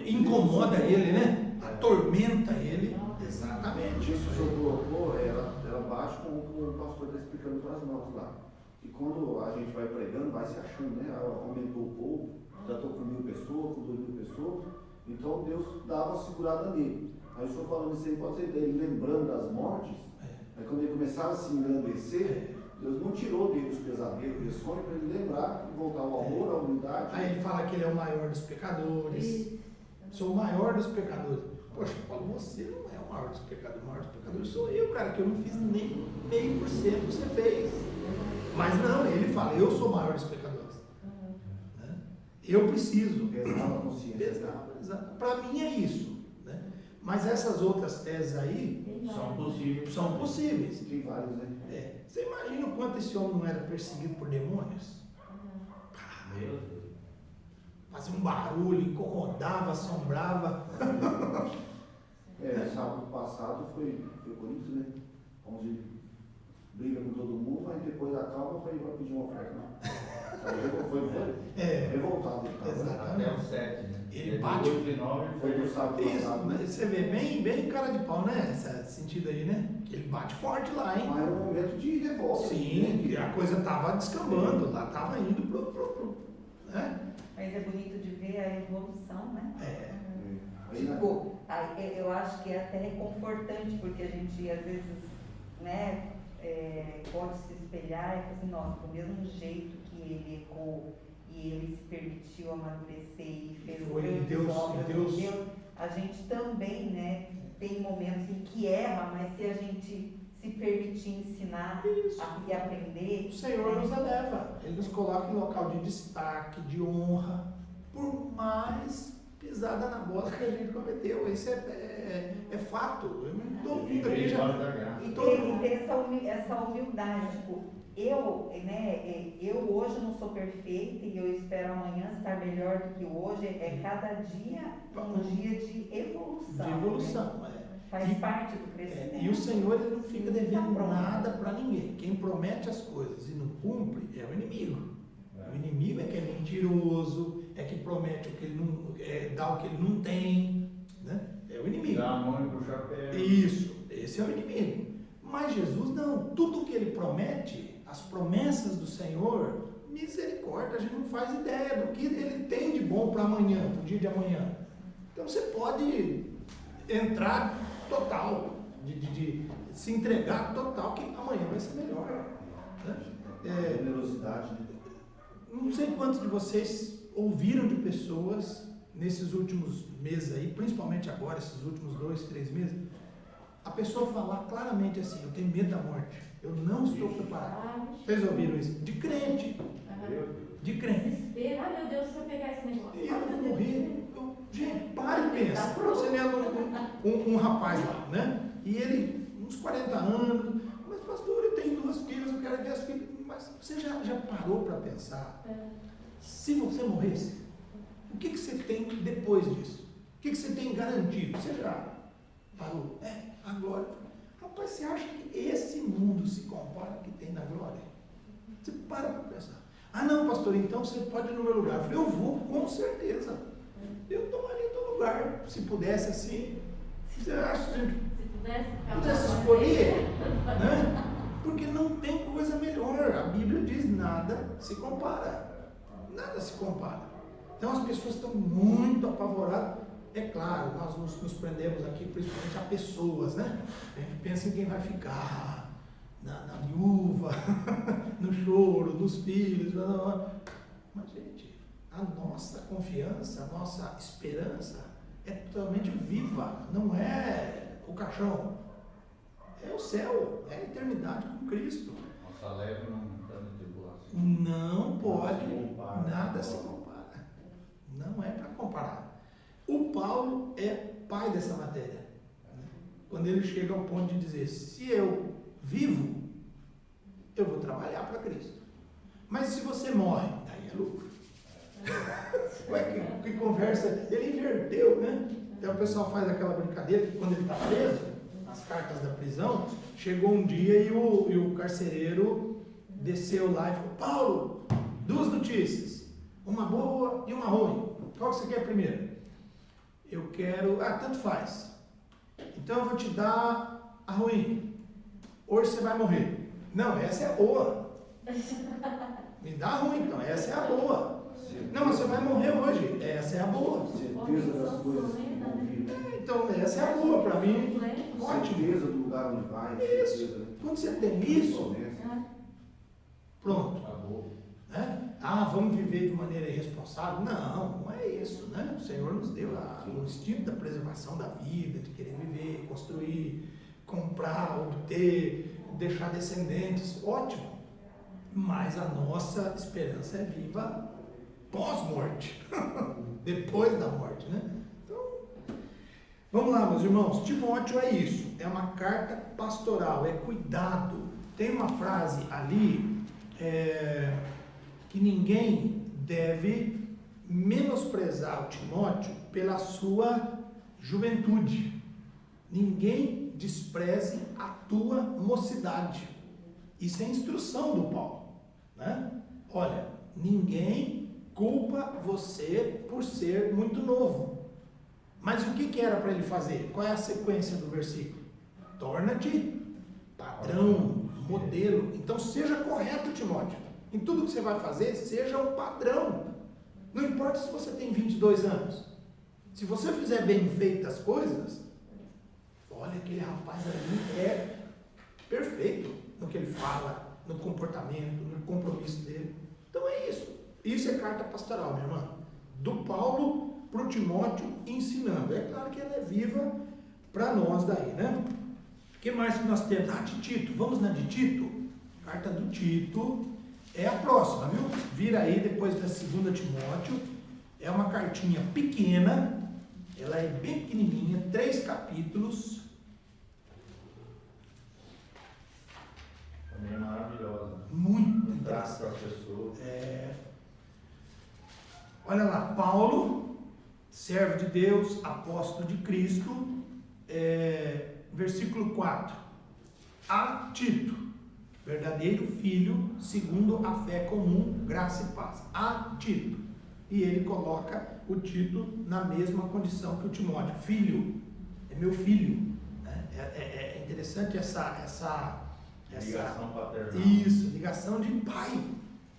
A: Incomoda ele, né? Atormenta ele. Exatamente.
D: Isso que o senhor colocou, ela bate com o que o pastor está explicando para as mãos lá. E quando a gente vai pregando, vai se achando, né? Aumentou o povo, já estou com 1.000 pessoas, com 2.000 pessoas. Então Deus dava uma segurada nele. Aí o senhor falando isso aí, pode ser dele lembrando das mortes. Aí quando ele começava a se engrandecer, Deus não tirou dele os pesadelos, ele sonha para ele lembrar e voltar ao amor, à humildade.
A: Aí ele fala que ele é o maior dos pecadores. Sou o maior dos pecadores. Poxa, Paulo, você não é o maior dos pecadores. O maior dos pecadores sou eu, cara, que eu não fiz nem 0,5% que você fez. Mas não, ele fala, eu sou o maior dos pecadores. Né? Eu preciso.
D: Pesava a consciência.
A: Pesava, exato. Para mim é isso. Né? Mas essas outras teses aí
B: são possíveis.
D: Tem vários, né?
A: Você imagina o quanto esse homem não era perseguido por demônios?
B: Meu Deus.
A: Fazia um barulho, incomodava, assombrava.
D: Sábado passado foi bonito, né? 11 briga com todo mundo, mas depois acalma para ir lá pedir uma oferta. Foi revoltado.
A: Exatamente.
B: Até o 7, né?
A: Ele bate.
D: Foi no sábado passado.
A: Né? Você vê bem cara de pau, né? Esse sentido aí, né? Que ele bate forte lá, hein?
D: Mas era um momento de revolta.
A: Sim, né? A coisa estava descambando, lá estava indo pro né?
E: Mas é bonito de ver a evolução, né?
D: Tipo,
E: eu acho que é até reconfortante, porque a gente às vezes, né, pode se espelhar e falar assim, nossa, do mesmo jeito que ele errou e ele se permitiu amadurecer e fez grandes obras de Deus, a gente também, né, tem momentos em que erra, mas se a gente se permitir ensinar e aprender...
A: O Senhor nos eleva, Ele nos coloca em local de destaque, de honra, por mais pisada na bola que a gente cometeu. Isso é fato. Todo mundo aqui já...
E: E tem essa humildade, tipo, eu hoje não sou perfeita e eu espero amanhã estar melhor do que hoje. Cada dia um dia de evolução.
A: De evolução,
E: né? Faz parte do crescimento.
A: E o Senhor, Ele não fica devendo nada para ninguém. Quem promete as coisas e não cumpre é o inimigo. O inimigo é que é mentiroso, é que promete o que ele não, dá o que ele não tem, né? É o inimigo.
B: Dá a mão e puxa a perna.
A: Isso, esse é o inimigo. Mas Jesus não, tudo que ele promete, as promessas do Senhor, misericórdia, a gente não faz ideia do que ele tem de bom para amanhã, para o dia de amanhã. Então você pode entrar total, de se entregar total, que amanhã vai ser melhor. Né?
D: Generosidade, né?
A: Não sei quantos de vocês ouviram de pessoas nesses últimos meses aí, principalmente agora, esses últimos 2, 3 meses, a pessoa falar claramente assim, eu tenho medo da morte, eu não estou preparado. Vocês ouviram isso? De crente. De crente.
F: Desespero. Ai, meu Deus, se eu pegar esse negócio.
A: Eu vou morrer. Gente, para e pensa. Você lembra um rapaz lá, né? E ele, uns 40 anos, mas pastor, eu tenho 2 filhas, eu quero ver as filhas. Mas você já parou para pensar? Se você morresse, o que você tem depois disso? O que você tem garantido? Você já parou? A glória. Rapaz, você acha que esse mundo se compara ao que tem na glória? Você para pensar. Ah, não, pastor, então você pode ir no meu lugar. Eu falei, eu vou, com certeza. Eu tomaria teu lugar, se pudesse assim. Você acha que a gente pudesse escolher? Né? Porque não tem coisa melhor. A Bíblia diz, nada se compara. Nada se compara. Então as pessoas estão muito apavoradas. É claro, nós nos prendemos aqui principalmente a pessoas, né? A gente pensa em quem vai ficar, na viúva, no choro, nos filhos. Mas, gente, a nossa confiança, a nossa esperança é totalmente viva, não é o caixão, é o céu, é a eternidade com Cristo.
B: Nossa leve não está na tribulação.
A: Não pode, nada se compara. Não é para comparar. O Paulo é pai dessa matéria. Quando ele chega ao ponto de dizer, se eu vivo, eu vou trabalhar para Cristo. Mas se você morre, aí é lucro. Ué, que conversa, ele inverteu, né? Então o pessoal faz aquela brincadeira que quando ele está preso, nas cartas da prisão, chegou um dia e o carcereiro desceu lá e falou, Paulo, 2 notícias, uma boa e uma ruim. Qual que você quer primeiro? Eu quero, tanto faz. Então eu vou te dar a ruim. Hoje você vai morrer. Não, essa é a boa. Me dá a ruim, então, essa é a boa. Não, mas você vai morrer hoje. Essa é a boa.
D: Certeza das coisas que vão vir.
A: Então, essa é a boa para mim. Ótimo.
D: Certeza do lugar onde vai.
A: Isso.
D: Certeza.
A: Quando você tem isso,
D: Promessa.
A: pronto.
B: Acabou.
A: Né? Vamos viver de maneira irresponsável? Não, não é isso, né? O Senhor nos deu o instinto da preservação da vida, de querer viver, construir, comprar, obter, deixar descendentes, ótimo. Mas a nossa esperança é viva pós-morte, depois da morte, né? Então, vamos lá, meus irmãos. Timóteo é isso, é uma carta pastoral, é cuidado. Tem uma frase ali, que ninguém deve menosprezar o Timóteo pela sua juventude. Ninguém despreze a tua mocidade. Isso é instrução do Paulo, né? Olha, ninguém culpa você por ser muito novo. Mas o que era para ele fazer? Qual é a sequência do versículo? Torna-te padrão, modelo. Então seja correto, Timóteo. Em tudo que você vai fazer, seja um padrão. Não importa se você tem 22 anos. Se você fizer bem feitas as coisas, olha, aquele rapaz ali é perfeito no que ele fala, no comportamento, no compromisso dele. Então é isso. Isso é carta pastoral, minha irmã. Do Paulo para o Timóteo ensinando. É claro que ela é viva para nós daí, né? O que mais que nós temos? De Tito. Vamos na de Tito? Carta do Tito. É a próxima, viu? Vira aí depois da 2 Timóteo. É uma cartinha pequena. Ela é bem pequenininha. 3 capítulos.
B: Também é maravilhosa.
A: Muito
B: Graças
A: interessante.
B: à pessoa.
A: Olha lá. Paulo, servo de Deus, apóstolo de Cristo. Versículo 4. A Tito, verdadeiro filho, segundo a fé comum, graça e paz. A Tito. E ele coloca o Tito na mesma condição que o Timóteo. Filho, é meu filho. É interessante essa
B: Ligação paternal.
A: Isso, ligação de pai.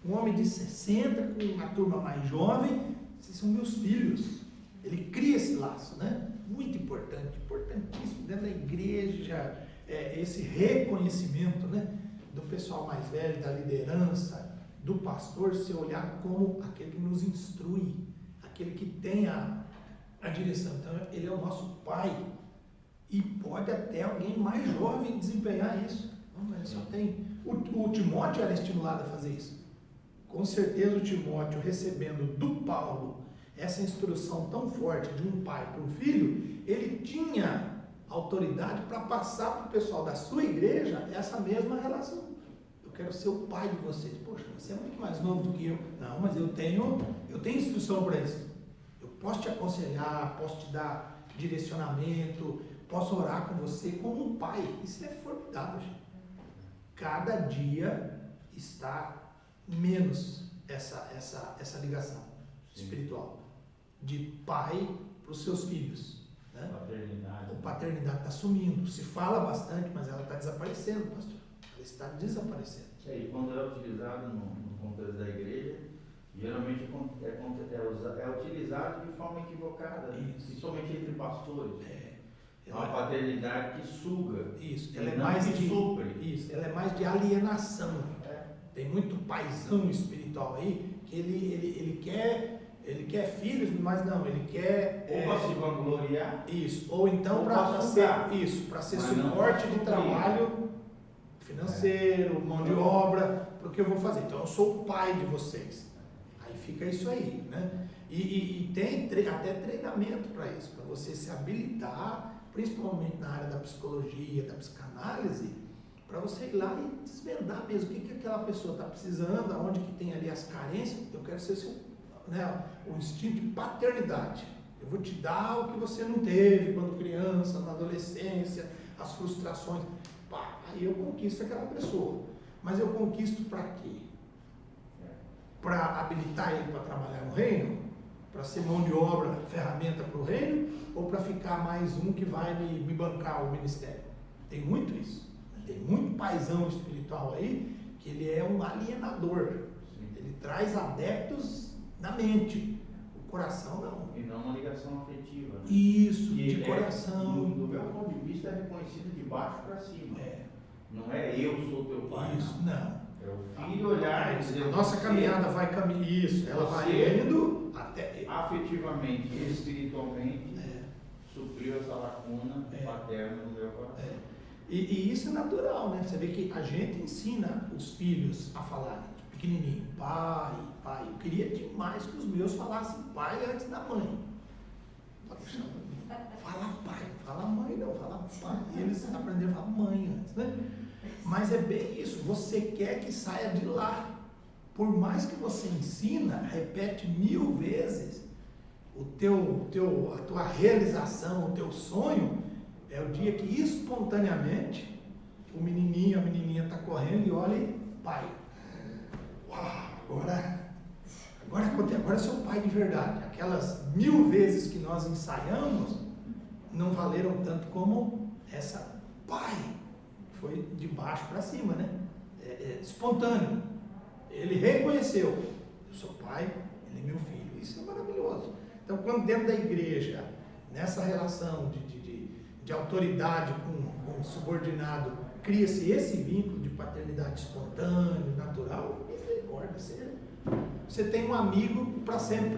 A: Um homem de 60 com uma turma mais jovem, vocês são meus filhos. Ele cria esse laço, né? Muito importante, importantíssimo dentro da igreja, esse reconhecimento, né? Do pessoal mais velho, da liderança, do pastor, se olhar como aquele que nos instrui, aquele que tem a direção. Então, ele é o nosso pai. E pode até alguém mais jovem desempenhar isso. Não, ele só tem. O Timóteo era estimulado a fazer isso. Com certeza o Timóteo, recebendo do Paulo essa instrução tão forte de um pai para um filho, ele tinha autoridade para passar para o pessoal da sua igreja essa mesma relação. Eu quero ser o pai de vocês. Poxa, você é muito mais novo do que eu. Não, mas eu tenho instrução para isso. Eu posso te aconselhar, posso te dar direcionamento, posso orar com você como um pai. Isso é formidável, gente. Cada dia está menos essa ligação espiritual de pai para os seus filhos, né?
B: Paternidade.
A: A paternidade está sumindo. Se fala bastante, mas ela está desaparecendo, pastor. Ela está desaparecendo.
B: E quando é utilizado no contexto da igreja, geralmente é utilizado de forma equivocada,
A: Isso.
B: principalmente entre pastores. É uma
A: Ela,
B: paternidade que suga.
A: isso,
B: e
A: ela é
B: não
A: mais
B: que
A: de
B: supre.
A: isso, ela é mais de alienação.
B: É.
A: Tem muito paizão espiritual aí que ele quer filhos, mas não, ele quer
B: Ou para se vangloriar,
A: isso, ou então
B: ou
A: para
B: pra
A: ser
B: sugar.
A: isso, para ser
B: Mas não
A: suporte
B: pra
A: de
B: suprir.
A: trabalho financeiro, mão de obra, porque eu vou fazer. Então eu sou o pai de vocês. Aí fica isso aí, né? E tem até treinamento para isso, para você se habilitar, principalmente na área da psicologia, da psicanálise, para você ir lá e desvendar mesmo o que aquela pessoa está precisando, aonde que tem ali as carências. Eu quero ser seu, né, o instinto de paternidade. Eu vou te dar o que você não teve quando criança, na adolescência, as frustrações. Pá, aí eu conquisto aquela pessoa. Mas eu conquisto para quê? Para habilitar ele para trabalhar no reino? Para ser mão de obra, ferramenta para o reino? Ou para ficar mais um que vai me bancar o ministério? Tem muito isso. Tem muito paizão espiritual aí que ele é um alienador.
B: Sim.
A: Ele traz adeptos na mente. O coração não.
B: E não uma ligação afetiva. Né?
A: Isso,
B: Que
A: de coração.
B: Do meu ponto de vista, é reconhecido de baixo para cima.
A: É,
B: Não é eu sou teu pai.
A: isso, não.
B: É o filho olhar e dizer,
A: A nossa
B: você,
A: caminhada vai caminhando. Isso, ela vai
B: você-
A: indo até.
B: afetivamente e espiritualmente,
A: É.
B: supriu essa lacuna
A: É.
B: paterna no meu coração.
A: E isso é natural, né? Você vê que a gente ensina os filhos a falarem, pequenininho, pai, pai. Eu queria demais que os meus falassem pai antes da mãe. Fala pai, fala mãe não, fala pai. E eles aprenderam a falar mãe antes, né? Mas é bem isso, você quer que saia de lá. Por mais que você ensina, repete 1000 vezes, a tua realização, o teu sonho, é o dia que espontaneamente o menininho, a menininha está correndo e olha e pai. Uau, agora eu sou pai de verdade. Aquelas 1000 vezes que nós ensaiamos não valeram tanto como essa pai. Foi de baixo para cima, né? Espontâneo. Ele reconheceu, eu sou pai, ele é meu filho. Isso é maravilhoso. Então, quando dentro da igreja, nessa relação de autoridade com o subordinado, cria-se esse vínculo de paternidade espontâneo, natural, misericórdia, você tem um amigo para sempre.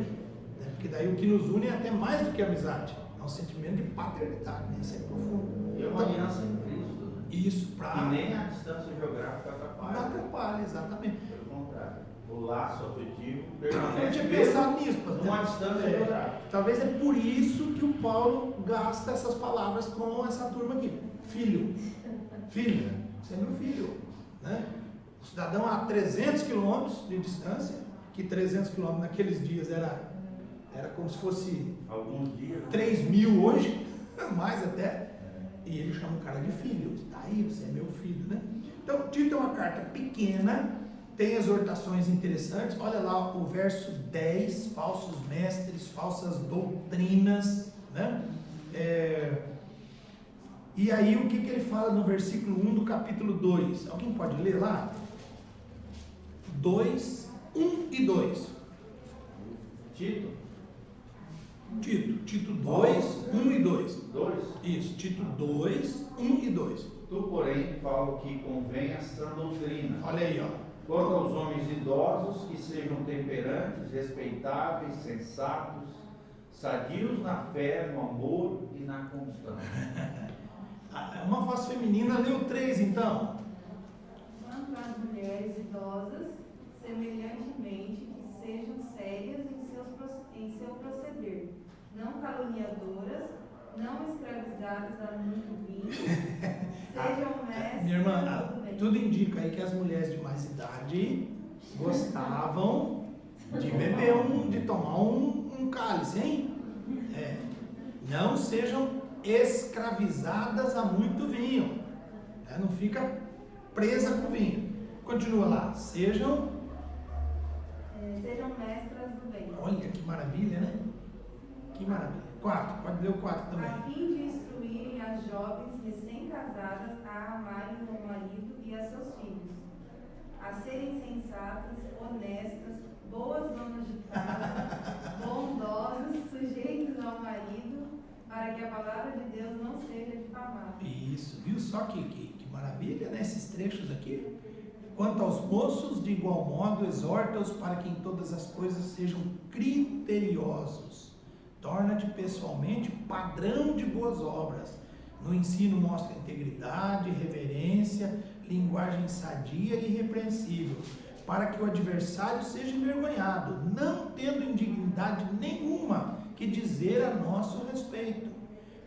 A: Né? Porque daí o que nos une é até mais do que amizade. É um sentimento de paternidade, né? Isso é profundo.
B: E é uma aliança em Cristo. Né?
A: Isso, para...
B: E nem a distância geográfica atrapalha.
A: Não atrapalha, exatamente.
B: Pelo contrário. O laço afetivo
A: Eu não
B: permanece
A: tinha
B: mesmo
A: pensado nisso, mas
B: numa distância geográfica.
A: talvez é por isso que o Paulo gasta essas palavras com essa turma aqui. Filho. Filho. Você é meu filho. Né? O cidadão a 300 quilômetros de distância, que 300 quilômetros naqueles dias era como se fosse
B: Alguns dias.
A: 3.000 hoje, mais até. E ele chama o cara de filho. Está aí, você é meu filho. Né? Então, Tito é uma carta pequena, tem exortações interessantes. Olha lá o verso 10, falsos mestres, falsas doutrinas, né? E aí o que ele fala no versículo 1 do capítulo 2? Alguém pode ler lá? 2, 1 e 2. Tito 2, 1 e 2.
B: 2.
A: Isso, Tito 2, 1 e 2.
B: Tu, porém, falo que convém a sã doutrina.
A: Olha aí, ó.
B: Quanto aos homens idosos, que sejam temperantes, respeitáveis, sensatos, sadios na fé, no amor e na constância.
A: Uma voz feminina leu 3, então.
C: Quanto às mulheres idosas, semelhantemente, que sejam sérias em seu proceder, não caluniadoras, não escravizadas a muito vinho, sejam mestres.
A: Minha irmã, tudo indica aí que as mulheres de mais idade gostavam de beber de tomar um cálice, hein? Não sejam escravizadas a muito vinho. Não fica presa com vinho. Continua lá. Sejam
C: mestras do bem.
A: Olha que maravilha, né? Que maravilha. 4, pode ler o 4 também.
C: A fim de instruírem as jovens recém-casadas a amarem o marido e a seus filhos, a serem sensatas, honestas, boas donas de casa, bondosas, sujeitas ao marido, para que a palavra de Deus não seja difamada.
A: Isso, viu só que maravilha, né? Esses trechos aqui. Quanto aos moços, de igual modo, exorta-os para que em todas as coisas sejam criteriosos. Torna-te pessoalmente padrão de boas obras. No ensino mostra integridade, reverência, linguagem sadia e irrepreensível, para que o adversário seja envergonhado, não tendo indignidade nenhuma que dizer a nosso respeito.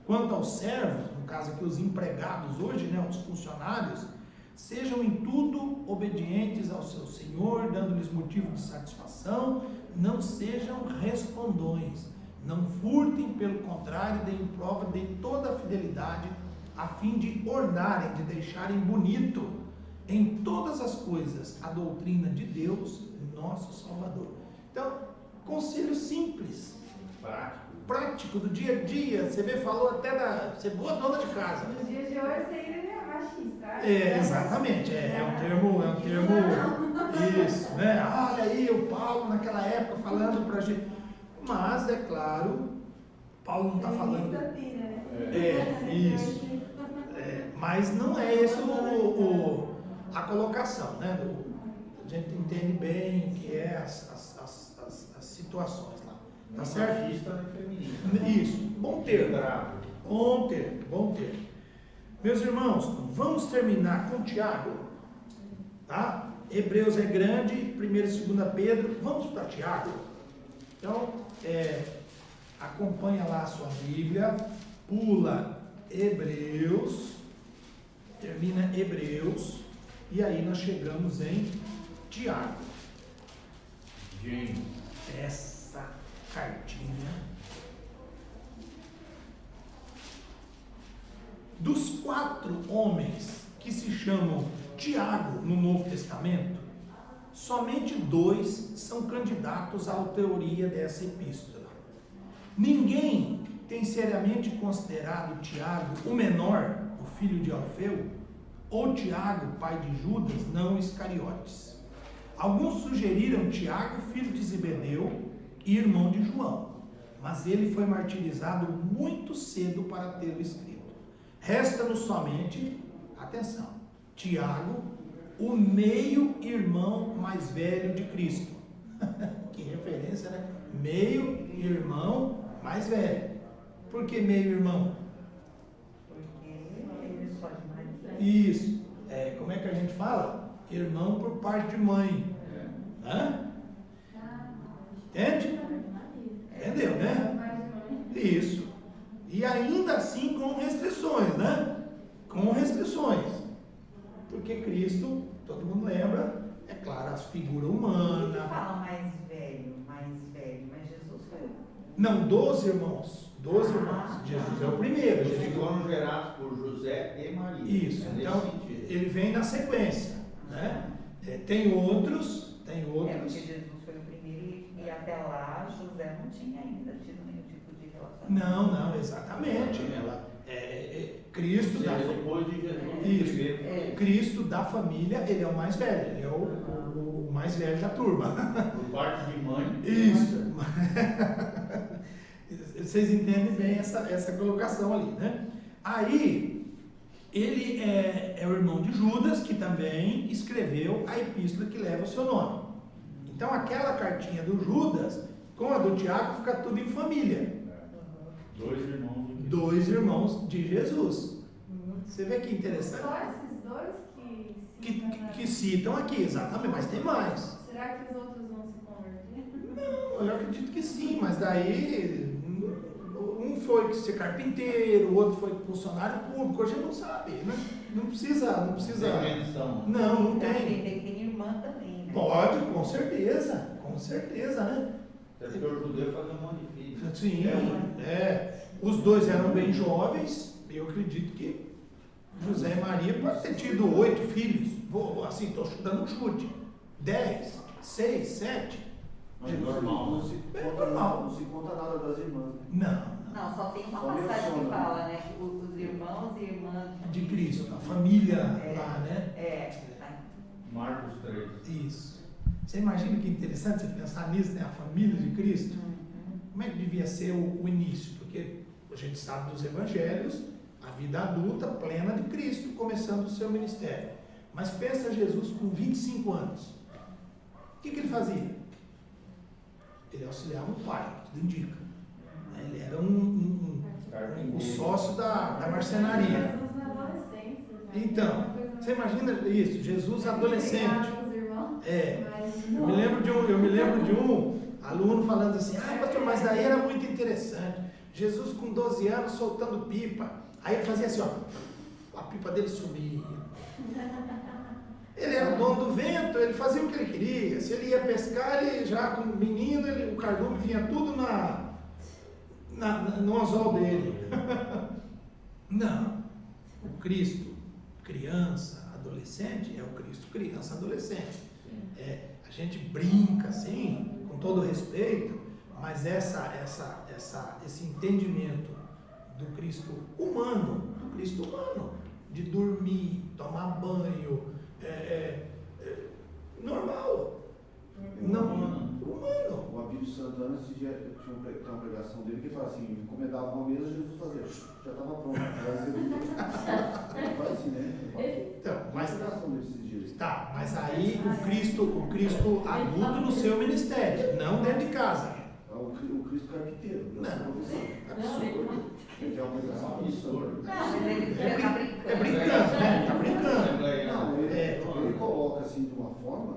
A: Quanto aos servos, no caso aqui os empregados hoje, né, os funcionários, sejam em tudo obedientes ao seu Senhor, dando-lhes motivo de satisfação, não sejam respondões, não furtem, pelo contrário, deem prova de toda a fidelidade, a fim de ornarem, de deixarem bonito em todas as coisas a doutrina de Deus, nosso Salvador. Então, conselho simples, prático do dia a dia. Você vê, falou até da ser boa dona de casa.
C: Nos dias de hoje, você ainda é machista.
A: Exatamente, é um termo, isso, né? Olha aí o Paulo naquela época falando pra gente, mas é claro, Paulo não está falando, isso, mas não é isso a colocação, né? A gente entende bem o que é as situações lá, tá certo? Isso, bom termo, bom termo. Meus irmãos, vamos terminar com Tiago, tá? Hebreus é grande, 1 e 2 Pedro, vamos para Tiago. Então, acompanha lá a sua Bíblia, pula Hebreus, termina Hebreus, e aí nós chegamos em Tiago. Essa cartinha, dos 4 homens que se chamam Tiago no Novo Testamento, somente 2 são candidatos à autoria dessa epístola. Ninguém tem seriamente considerado Tiago o menor, o filho de Alfeu, ou Tiago, pai de Judas, não Iscariotes. Alguns sugeriram Tiago, filho de Zebedeu e irmão de João, mas ele foi martirizado muito cedo para tê-lo escrito. Resta-nos somente, atenção, Tiago, o meio-irmão mais velho de Cristo. Que referência, né? Meio-irmão mais velho. Por que meio-irmão?
E: Porque ele só de Maria.
A: Isso. Como é que a gente fala? Irmão por parte de mãe. Entende? Entendeu, né? Isso. E ainda assim com restrições, né? Com restrições. Porque Cristo, todo mundo lembra, é claro, a figura humana.
E: Ele fala mais velho, mas Jesus foi.
A: Não, 12 irmãos. 12 irmãos. Jesus é o primeiro.
B: Os que foram gerados por José e Maria.
A: Isso, então ele vem na sequência, né? Tem outros.
E: Porque Jesus foi o primeiro e até lá José não tinha ainda tido nenhum tipo de relacionamento.
A: Não, exatamente. Cristo da
B: depois de Jesus.
A: Isso. Cristo da família, ele é o mais velho, ele é o mais velho da turma.
B: Por parte de mãe.
A: Isso. Vocês entendem bem essa colocação ali, né? Aí, ele é o irmão de Judas, que também escreveu a epístola que leva o seu nome. Então, aquela cartinha do Judas, com a do Tiago, fica tudo em família. 2 irmãos de Jesus. Você vê que interessante?
C: Só esses 2
A: Que citam aqui, exatamente, mas tem mais.
C: Será que os outros vão se converter?
A: Não, eu acredito que sim, mas daí um foi ser carpinteiro, o outro foi funcionário público, hoje não sabe, né? Não precisa. Não tem.
E: Tem irmã também, né?
A: Pode, com certeza, né?
B: Até porque o judeu fazia um monte de filhos.
A: Sim, os dois eram bem jovens, eu acredito que José e Maria podem ter tido 8 filhos. Assim, estou dando um chute. 10, 6, 7.
D: Mas normal, não se
A: É
D: conta,
A: normal.
D: não se conta nada das irmãs, né?
A: Não,
E: Não, só tem uma
D: Só
E: passagem que
D: menciona.
E: fala, né? Que os irmãos e irmãs
A: de Cristo, a família
E: É.
A: lá, né?
E: tá.
B: Marcos 3.
A: Isso. Você imagina que interessante você pensar nisso, né? A família de Cristo.
E: Uhum.
A: Como é que devia ser o início? Porque a gente sabe dos evangelhos, a vida adulta plena de Cristo, começando o seu ministério. Mas pensa Jesus com 25 anos. O que ele fazia? Ele auxiliava o pai, tudo indica. Ele era o sócio da marcenaria.
C: Jesus na adolescência. né?
A: Então, você imagina isso, Jesus adolescente.
F: Obrigada, os irmãos.
C: Mas,
A: Eu me lembro de um aluno falando assim, pastor, mas daí era muito interessante. Jesus com 12 anos soltando pipa. Aí ele fazia assim, ó, a pipa dele subia. Ele era o dono do vento, ele fazia o que ele queria. Se ele ia pescar, ele já como menino, o cardume vinha tudo no anzol dele. Não. O Cristo, criança, adolescente, é o Cristo, criança, adolescente. A gente brinca assim, com todo respeito, mas esse entendimento do Cristo humano, de dormir, tomar banho, normal, não humano.
D: O Abílio Santana, esse dia, tinha uma pregação dele que fala assim, encomendava uma mesa, Jesus fazia, já estava pronto. Ele faz assim, né?
A: Então, mas
D: Mas a pregação dele esses dias.
A: tá, mas aí o Cristo adulto no seu ministério, não dentro de casa.
D: O Cristo carpinteiro.
A: Não.
D: Absurdo. Ele tem uma pregação absurda.
E: Não, mas ele já tá brincando.
A: É brincando, né? Tá brincando.
D: Não, ele coloca assim de uma forma,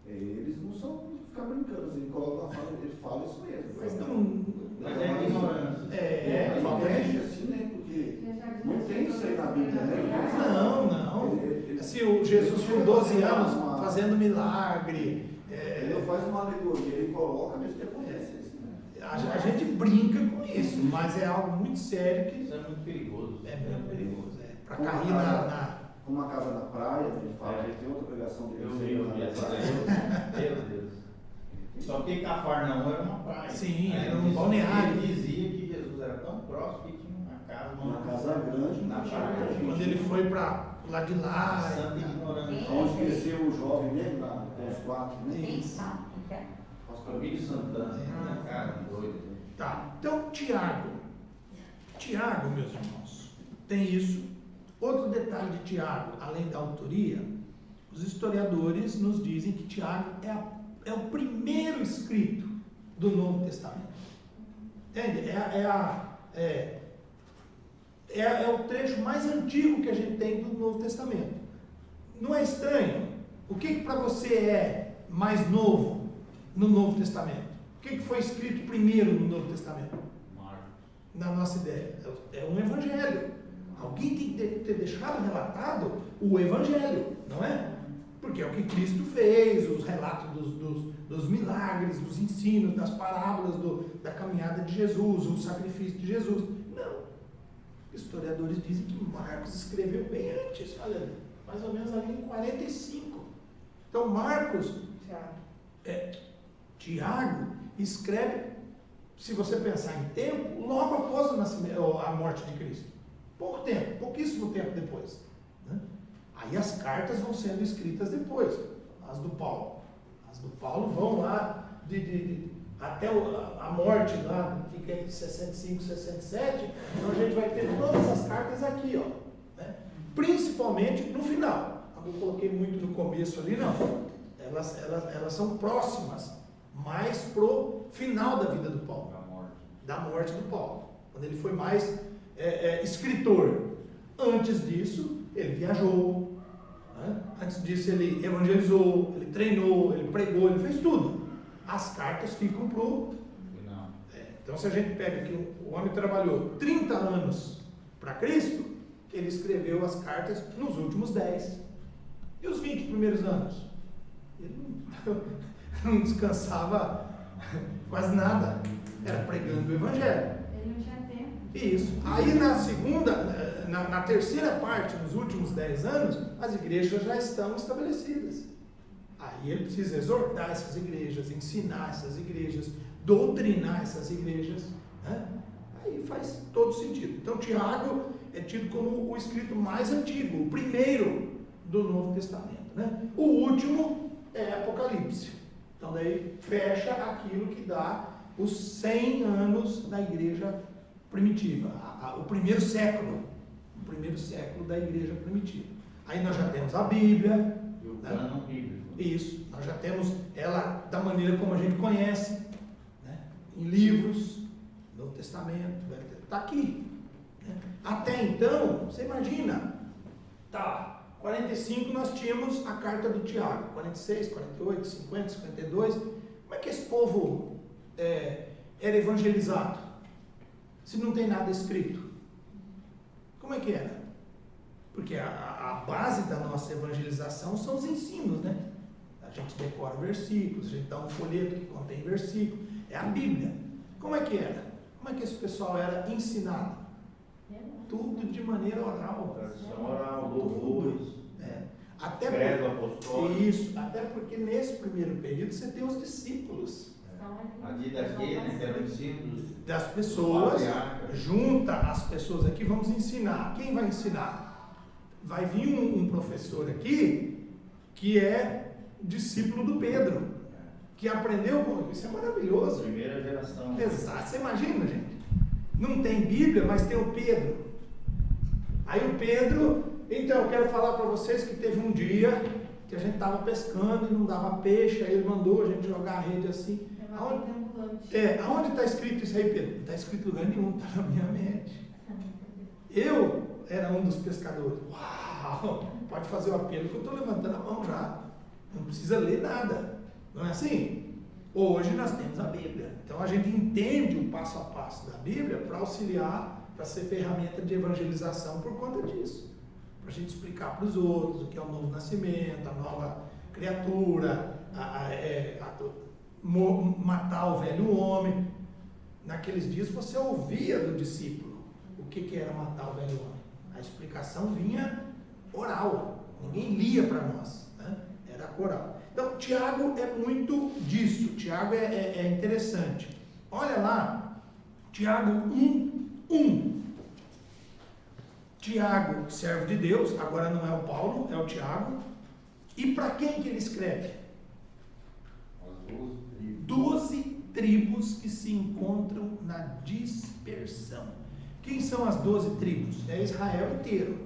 D: eles não são de ficar brincando, assim, ele coloca uma forma, ele fala isso mesmo.
A: Mas não.
B: Mas é ignorância.
D: Ele
A: Falta
D: mexe assim, né? Porque não tem isso aí na Bíblia, né?
A: Não. Assim, o Jesus com 12 anos fazendo milagre.
D: Ele não faz uma alegoria, ele coloca mesmo que acontece isso, né?
A: A gente brinca com isso, mas é algo muito sério que
B: Isso é muito perigoso.
A: é muito perigoso. Para
D: Como
A: cair
D: Como uma casa na praia, ele fala, ele tem outra pregação dele.
B: Eu vi essa daí. Meu Deus. Só que Cafarnaum era uma praia.
A: Sim,
B: Aí
A: era um
B: ele
A: balneário.
B: Ele dizia que Jesus era tão próximo que tinha
D: Uma casa grande,
B: na praia.
A: Quando ele foi para lá de lá.
B: Santa ignorância.
D: Onde cresceu o jovem, né? Lá, com os 4, né?
E: Quem sabe?
B: Pastor Abílio Santana. Cara, doido.
A: Tá. Então, Tiago, meus irmãos, tem isso. Outro detalhe de Tiago, além da autoria, os historiadores nos dizem que Tiago é o primeiro escrito do Novo Testamento. Entende? É o trecho mais antigo que a gente tem do Novo Testamento. Não é estranho? O que para você é mais novo no Novo Testamento? O que foi escrito primeiro no Novo Testamento?
B: Marcos.
A: Na nossa ideia, é um evangelho. Alguém tem que ter deixado relatado o evangelho, não é? Porque é o que Cristo fez, os relatos dos milagres, dos ensinos, das parábolas da caminhada de Jesus, o sacrifício de Jesus. Não. Historiadores dizem que Marcos escreveu bem antes, olha, mais ou menos ali em 45. Então Marcos, Tiago escreve, se você pensar em tempo, logo após o nascimento, a morte de Cristo. Pouco tempo, pouquíssimo tempo depois. Né? Aí as cartas vão sendo escritas depois, as do Paulo. As do Paulo vão lá até a morte lá, fica entre 65 e 67, então a gente vai ter todas as cartas aqui, ó. Né? Principalmente no final. Eu coloquei muito no começo ali, não. Elas são próximas, mais pro final da vida do Paulo. Da morte do Paulo. Quando ele foi mais escritor. Antes disso, ele viajou. Né? Antes disso, ele evangelizou, ele treinou, ele pregou, ele fez tudo. As cartas ficam pro final. Então, se a gente pega que o homem trabalhou 30 anos para Cristo, ele escreveu as cartas nos últimos 10. E os 20 primeiros anos? Ele não descansava Quase nada. Era pregando o Evangelho.
C: Ele não tinha tempo.
A: Isso. Aí na terceira parte, nos últimos 10 anos, as igrejas já estão estabelecidas. Aí ele precisa exortar essas igrejas, ensinar essas igrejas, doutrinar essas igrejas, né? Aí faz todo sentido. Então Tiago é tido como o escrito mais antigo, o primeiro do Novo Testamento, né? O último é Apocalipse. Então daí fecha aquilo que dá os 100 anos da igreja primitiva, o primeiro século da igreja primitiva. Aí nós já temos a Bíblia,
B: E o
A: né?
B: cânon bíblico.
A: Isso, nós já temos ela da maneira como a gente conhece, né? Em livros, Novo Testamento, está aqui, né? Até então, você imagina, tá, 45 nós tínhamos a carta do Tiago, 46, 48, 50, 52, como é que esse povo era evangelizado? Se não tem nada escrito, como é que era? Porque a base da nossa evangelização são os ensinos, né? A gente decora versículos, a gente dá um folheto que contém versículos, é a Bíblia. Como é que era? Como é que esse pessoal era ensinado? Tudo de maneira oral.
B: Tradição oral, louvores,
A: Até
B: credo apostólico.
A: isso, até porque nesse primeiro período você tem os discípulos
B: A didaquê, né, que eram discípulos
A: das pessoas,
B: patriarcas.
A: junta as pessoas aqui, vamos ensinar. Quem vai ensinar? Vai vir um professor aqui que é discípulo do Pedro, que aprendeu com isso. É maravilhoso.
B: Primeira geração.
A: Exato. Você imagina, gente? Não tem Bíblia, mas tem o Pedro. Aí o Pedro, então eu quero falar para vocês que teve um dia que a gente estava pescando e não dava peixe, aí ele mandou a gente jogar a rede assim. Aonde está escrito isso aí, Pedro? Não está escrito em lugar nenhum, está na minha mente. Eu era um dos pescadores. Uau! Pode fazer o apelo que eu estou levantando a mão já. Não precisa ler nada. Não é assim? Hoje nós temos a Bíblia. Então a gente entende o passo a passo da Bíblia para auxiliar, para ser ferramenta de evangelização por conta disso. Para a gente explicar para os outros o que é o novo nascimento, a nova criatura, matar o velho homem. Naqueles dias você ouvia do discípulo o que era matar o velho homem. A explicação vinha oral, ninguém lia para nós, né? Era oral. Então Tiago é muito disso. Tiago é interessante. Olha lá, Tiago 1:1. Tiago, servo de Deus, agora não é o Paulo, é o Tiago. E para quem que ele escreve? 12 tribos que se encontram na dispersão. Quem são as 12 tribos? É Israel inteiro.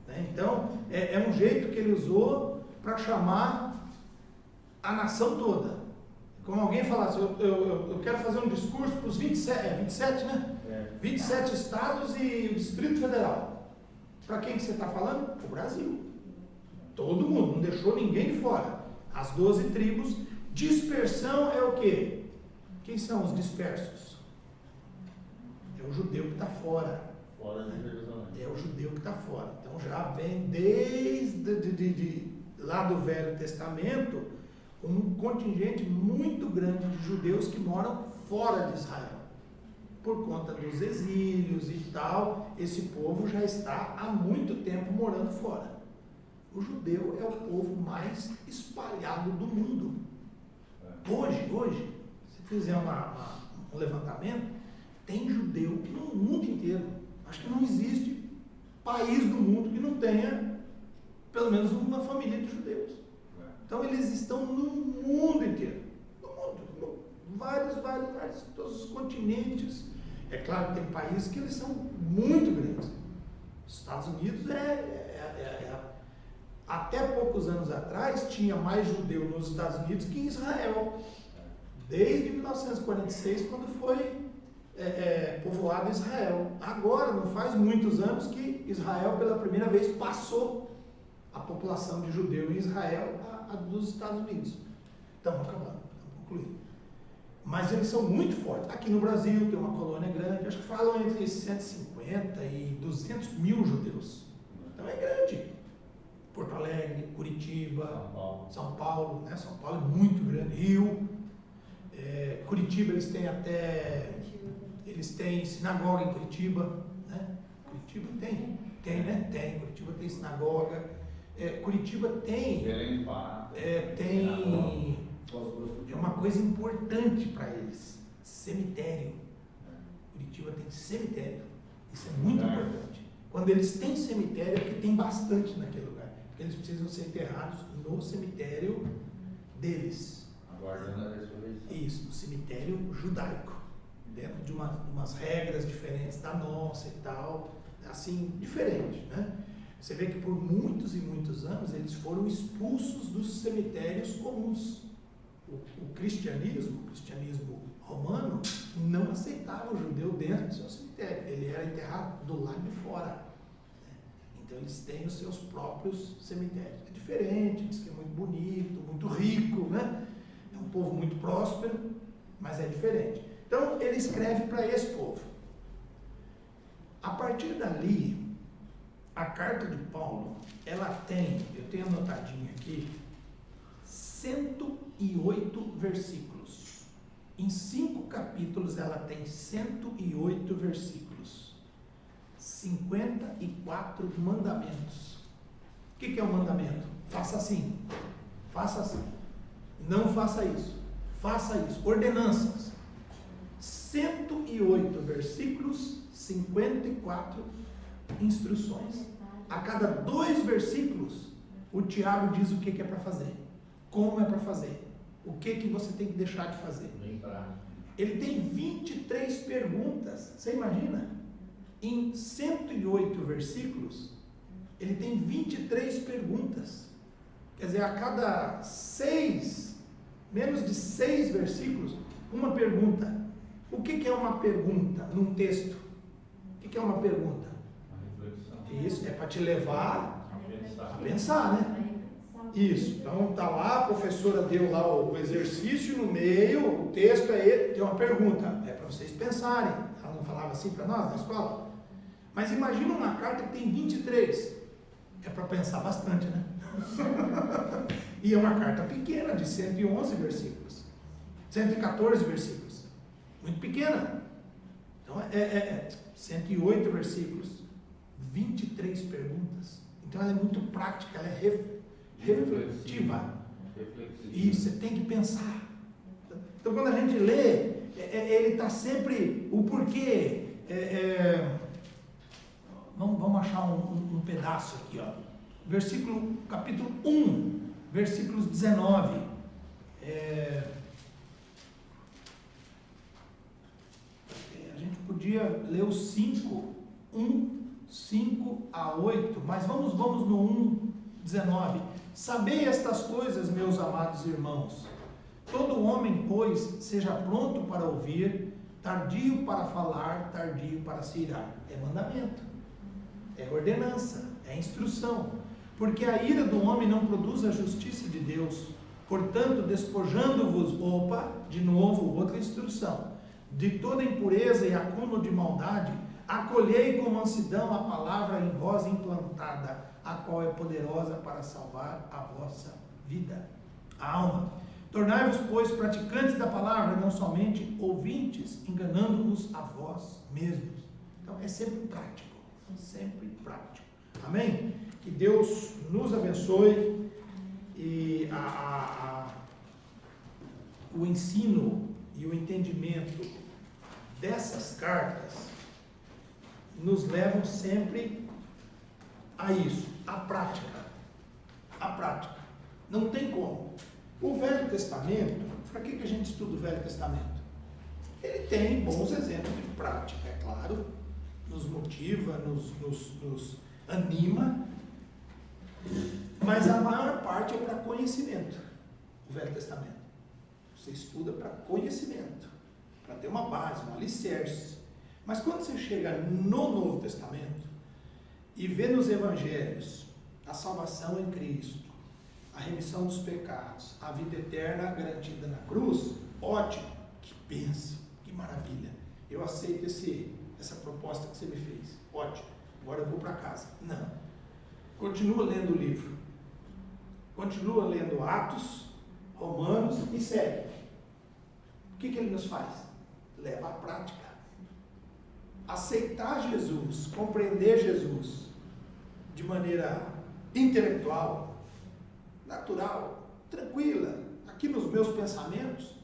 A: Né? Então, é um jeito que ele usou para chamar a nação toda. Como alguém falasse, eu quero fazer um discurso para os 27, né? 27 estados e o Distrito Federal. Para quem que você está falando? Para o Brasil. Todo mundo, não deixou ninguém de fora. As 12 tribos. Dispersão é o quê? Quem são os dispersos? É o judeu que está fora.
B: Fora de Jerusalém.
A: É o judeu que está fora. Então já vem desde lá do Velho Testamento um contingente muito grande de judeus que moram fora de Israel. Por conta dos exílios e tal, esse povo já está há muito tempo morando fora. O judeu é o povo mais espalhado do mundo. Hoje, se fizer um levantamento, tem judeu no mundo inteiro. Acho que não existe país do mundo que não tenha pelo menos uma família de judeus. Então eles estão no mundo inteiro. No mundo. Vários, todos os continentes. É claro que tem países que eles são muito grandes. Os Estados Unidos até poucos anos atrás tinha mais judeu nos Estados Unidos que em Israel. Desde 1946, quando foi povoado Israel. Agora, não faz muitos anos que Israel, pela primeira vez, passou a população de judeu em Israel a dos Estados Unidos. Estamos acabando, estamos concluindo. Mas eles são muito fortes. Aqui no Brasil tem uma colônia grande, acho que falam entre 150 e 200 mil judeus. Então é grande. Porto Alegre, Curitiba, São Paulo, né? São Paulo é muito grande, Rio. Curitiba, eles têm sinagoga em Curitiba, né? Curitiba tem, né? Tem, Curitiba tem sinagoga. Curitiba tem,
B: Belém do Pará.
A: tem, é uma coisa importante para eles, cemitério. Curitiba tem cemitério, isso é muito importante. Quando eles têm cemitério, é porque tem bastante naquele lugar, porque eles precisam ser enterrados no cemitério deles.
B: Aguardando a ressurreição.
A: Isso, no cemitério judaico, dentro de umas regras diferentes da nossa e tal, assim, diferente, né? Você vê que por muitos e muitos anos eles foram expulsos dos cemitérios comuns. O cristianismo romano, não aceitava o judeu dentro do seu cemitério. Ele era enterrado do lado de fora, né? Então eles têm os seus próprios cemitérios. É diferente, diz que é muito bonito, muito rico, né? É um povo muito próspero, mas é diferente. Então ele escreve para esse povo. A partir dali, a carta de Paulo, ela tem, eu tenho anotadinho aqui, 108 versículos. Em 5 capítulos ela tem 108 versículos. 54 mandamentos. O que é um mandamento? Faça assim. Faça assim. Não faça isso. Faça isso. Ordenanças. 108 versículos, 54 instruções. A cada 2 versículos, o Tiago diz o que é para fazer. Como é para fazer. O que você tem que deixar de fazer.
B: Bem prático.
A: Ele tem 23 perguntas. Você imagina? Em 108 versículos, ele tem 23 perguntas. Quer dizer, a cada 6, menos de 6 versículos, uma pergunta. O que é uma pergunta num texto? O que é uma pergunta?
B: Uma reflexão.
A: Isso, é para te levar a
B: A
A: pensar, né? Isso, então tá lá, a professora deu lá o exercício no meio, o texto é ele, tem uma pergunta, é para vocês pensarem. Ela não falava assim para nós na escola? Mas imagina uma carta que tem 23, é para pensar bastante, né? E é uma carta pequena, de 111 versículos, 114 versículos, muito pequena. Então 108 versículos, 23 perguntas. Então ela é muito prática, ela é reflexiva. Isso, você tem que pensar. Então quando a gente lê, ele está sempre, o porquê. Vamos achar um pedaço aqui, ó. Capítulo 1, versículos 19. A gente podia ler o 5 a 8, mas vamos no 1, 19. Sabei estas coisas, meus amados irmãos. Todo homem, pois, seja pronto para ouvir, tardio para falar, tardio para se irar. É mandamento, é ordenança, é instrução. Porque a ira do homem não produz a justiça de Deus. Portanto, despojando-vos, de novo, outra instrução, de toda impureza e acúmulo de maldade, acolhei com mansidão a palavra em vós implantada, a qual é poderosa para salvar a vossa vida, a alma. Tornai-vos, pois, praticantes da palavra, não somente ouvintes, enganando-vos a vós mesmos. Então, é sempre prático, sempre prático. Amém? Que Deus nos abençoe e o ensino e o entendimento dessas cartas nos levam sempre a isso, a prática. A prática. Não tem como. O Velho Testamento, para que a gente estuda o Velho Testamento? Ele tem bons exemplos de prática, é claro, nos motiva, nos anima, mas a maior parte é para conhecimento. O Velho Testamento. Você estuda para conhecimento, para ter uma base, um alicerce. Mas quando você chega no Novo Testamento e vê nos Evangelhos a salvação em Cristo, a remissão dos pecados, a vida eterna garantida na cruz, ótimo, que bênção, que maravilha. Eu aceito essa proposta que você me fez, ótimo, agora eu vou para casa. Não, continua lendo o livro, continua lendo Atos, Romanos e segue. o que ele nos faz? Leva à prática. Aceitar Jesus, compreender Jesus de maneira intelectual, natural, tranquila, aqui nos meus pensamentos,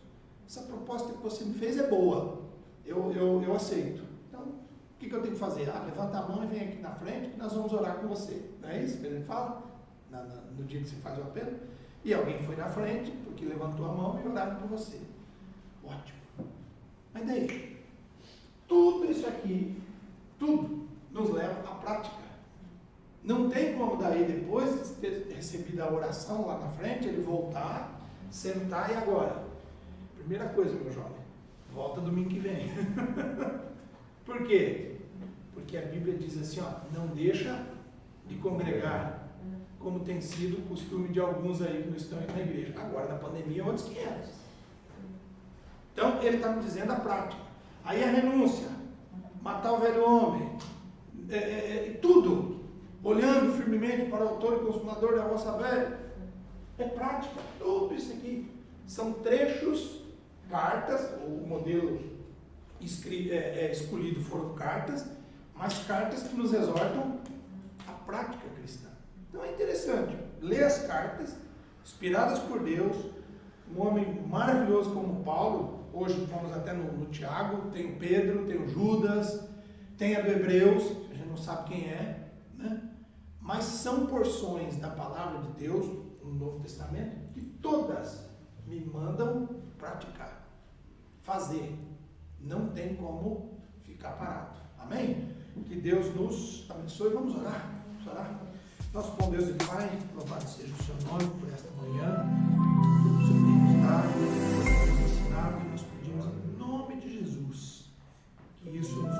A: essa proposta que você me fez é boa, eu aceito. Então, o que eu tenho que fazer? Levanta a mão e vem aqui na frente que nós vamos orar com você. Não é isso que a gente fala? No dia que você faz o apelo? E alguém foi na frente, porque levantou a mão e oraram por você. Ótimo. Mas daí? Tudo isso aqui, tudo, nos leva à prática. Não tem como daí, depois de ter recebido a oração lá na frente, ele voltar, sentar e agora? Primeira coisa, meu jovem, volta domingo que vem. Por quê? Porque a Bíblia diz assim, não deixa de congregar, como tem sido o costume de alguns aí que não estão indo na igreja. Agora, na pandemia, outros 500. Então, ele está me dizendo a prática. Aí a renúncia, matar o velho homem, tudo, olhando firmemente para o autor e consumador da vossa fé, é prática, tudo isso aqui. São trechos, cartas, o modelo escolhido foram cartas, mas cartas que nos exortam à prática cristã. Então é interessante, ler as cartas, inspiradas por Deus, um homem maravilhoso como Paulo. Hoje fomos até no Tiago, tem o Pedro, tem o Judas, tem a do Hebreus, a gente não sabe quem é, né? Mas são porções da palavra de Deus no Novo Testamento que todas me mandam praticar, fazer. Não tem como ficar parado. Amém? Que Deus nos abençoe. Vamos orar. Vamos orar. Nosso bom Deus e Pai, louvado seja o seu nome por esta manhã. O Senhor tem nos dado, nos ensinado, e nós pedimos em nome de Jesus que isso nos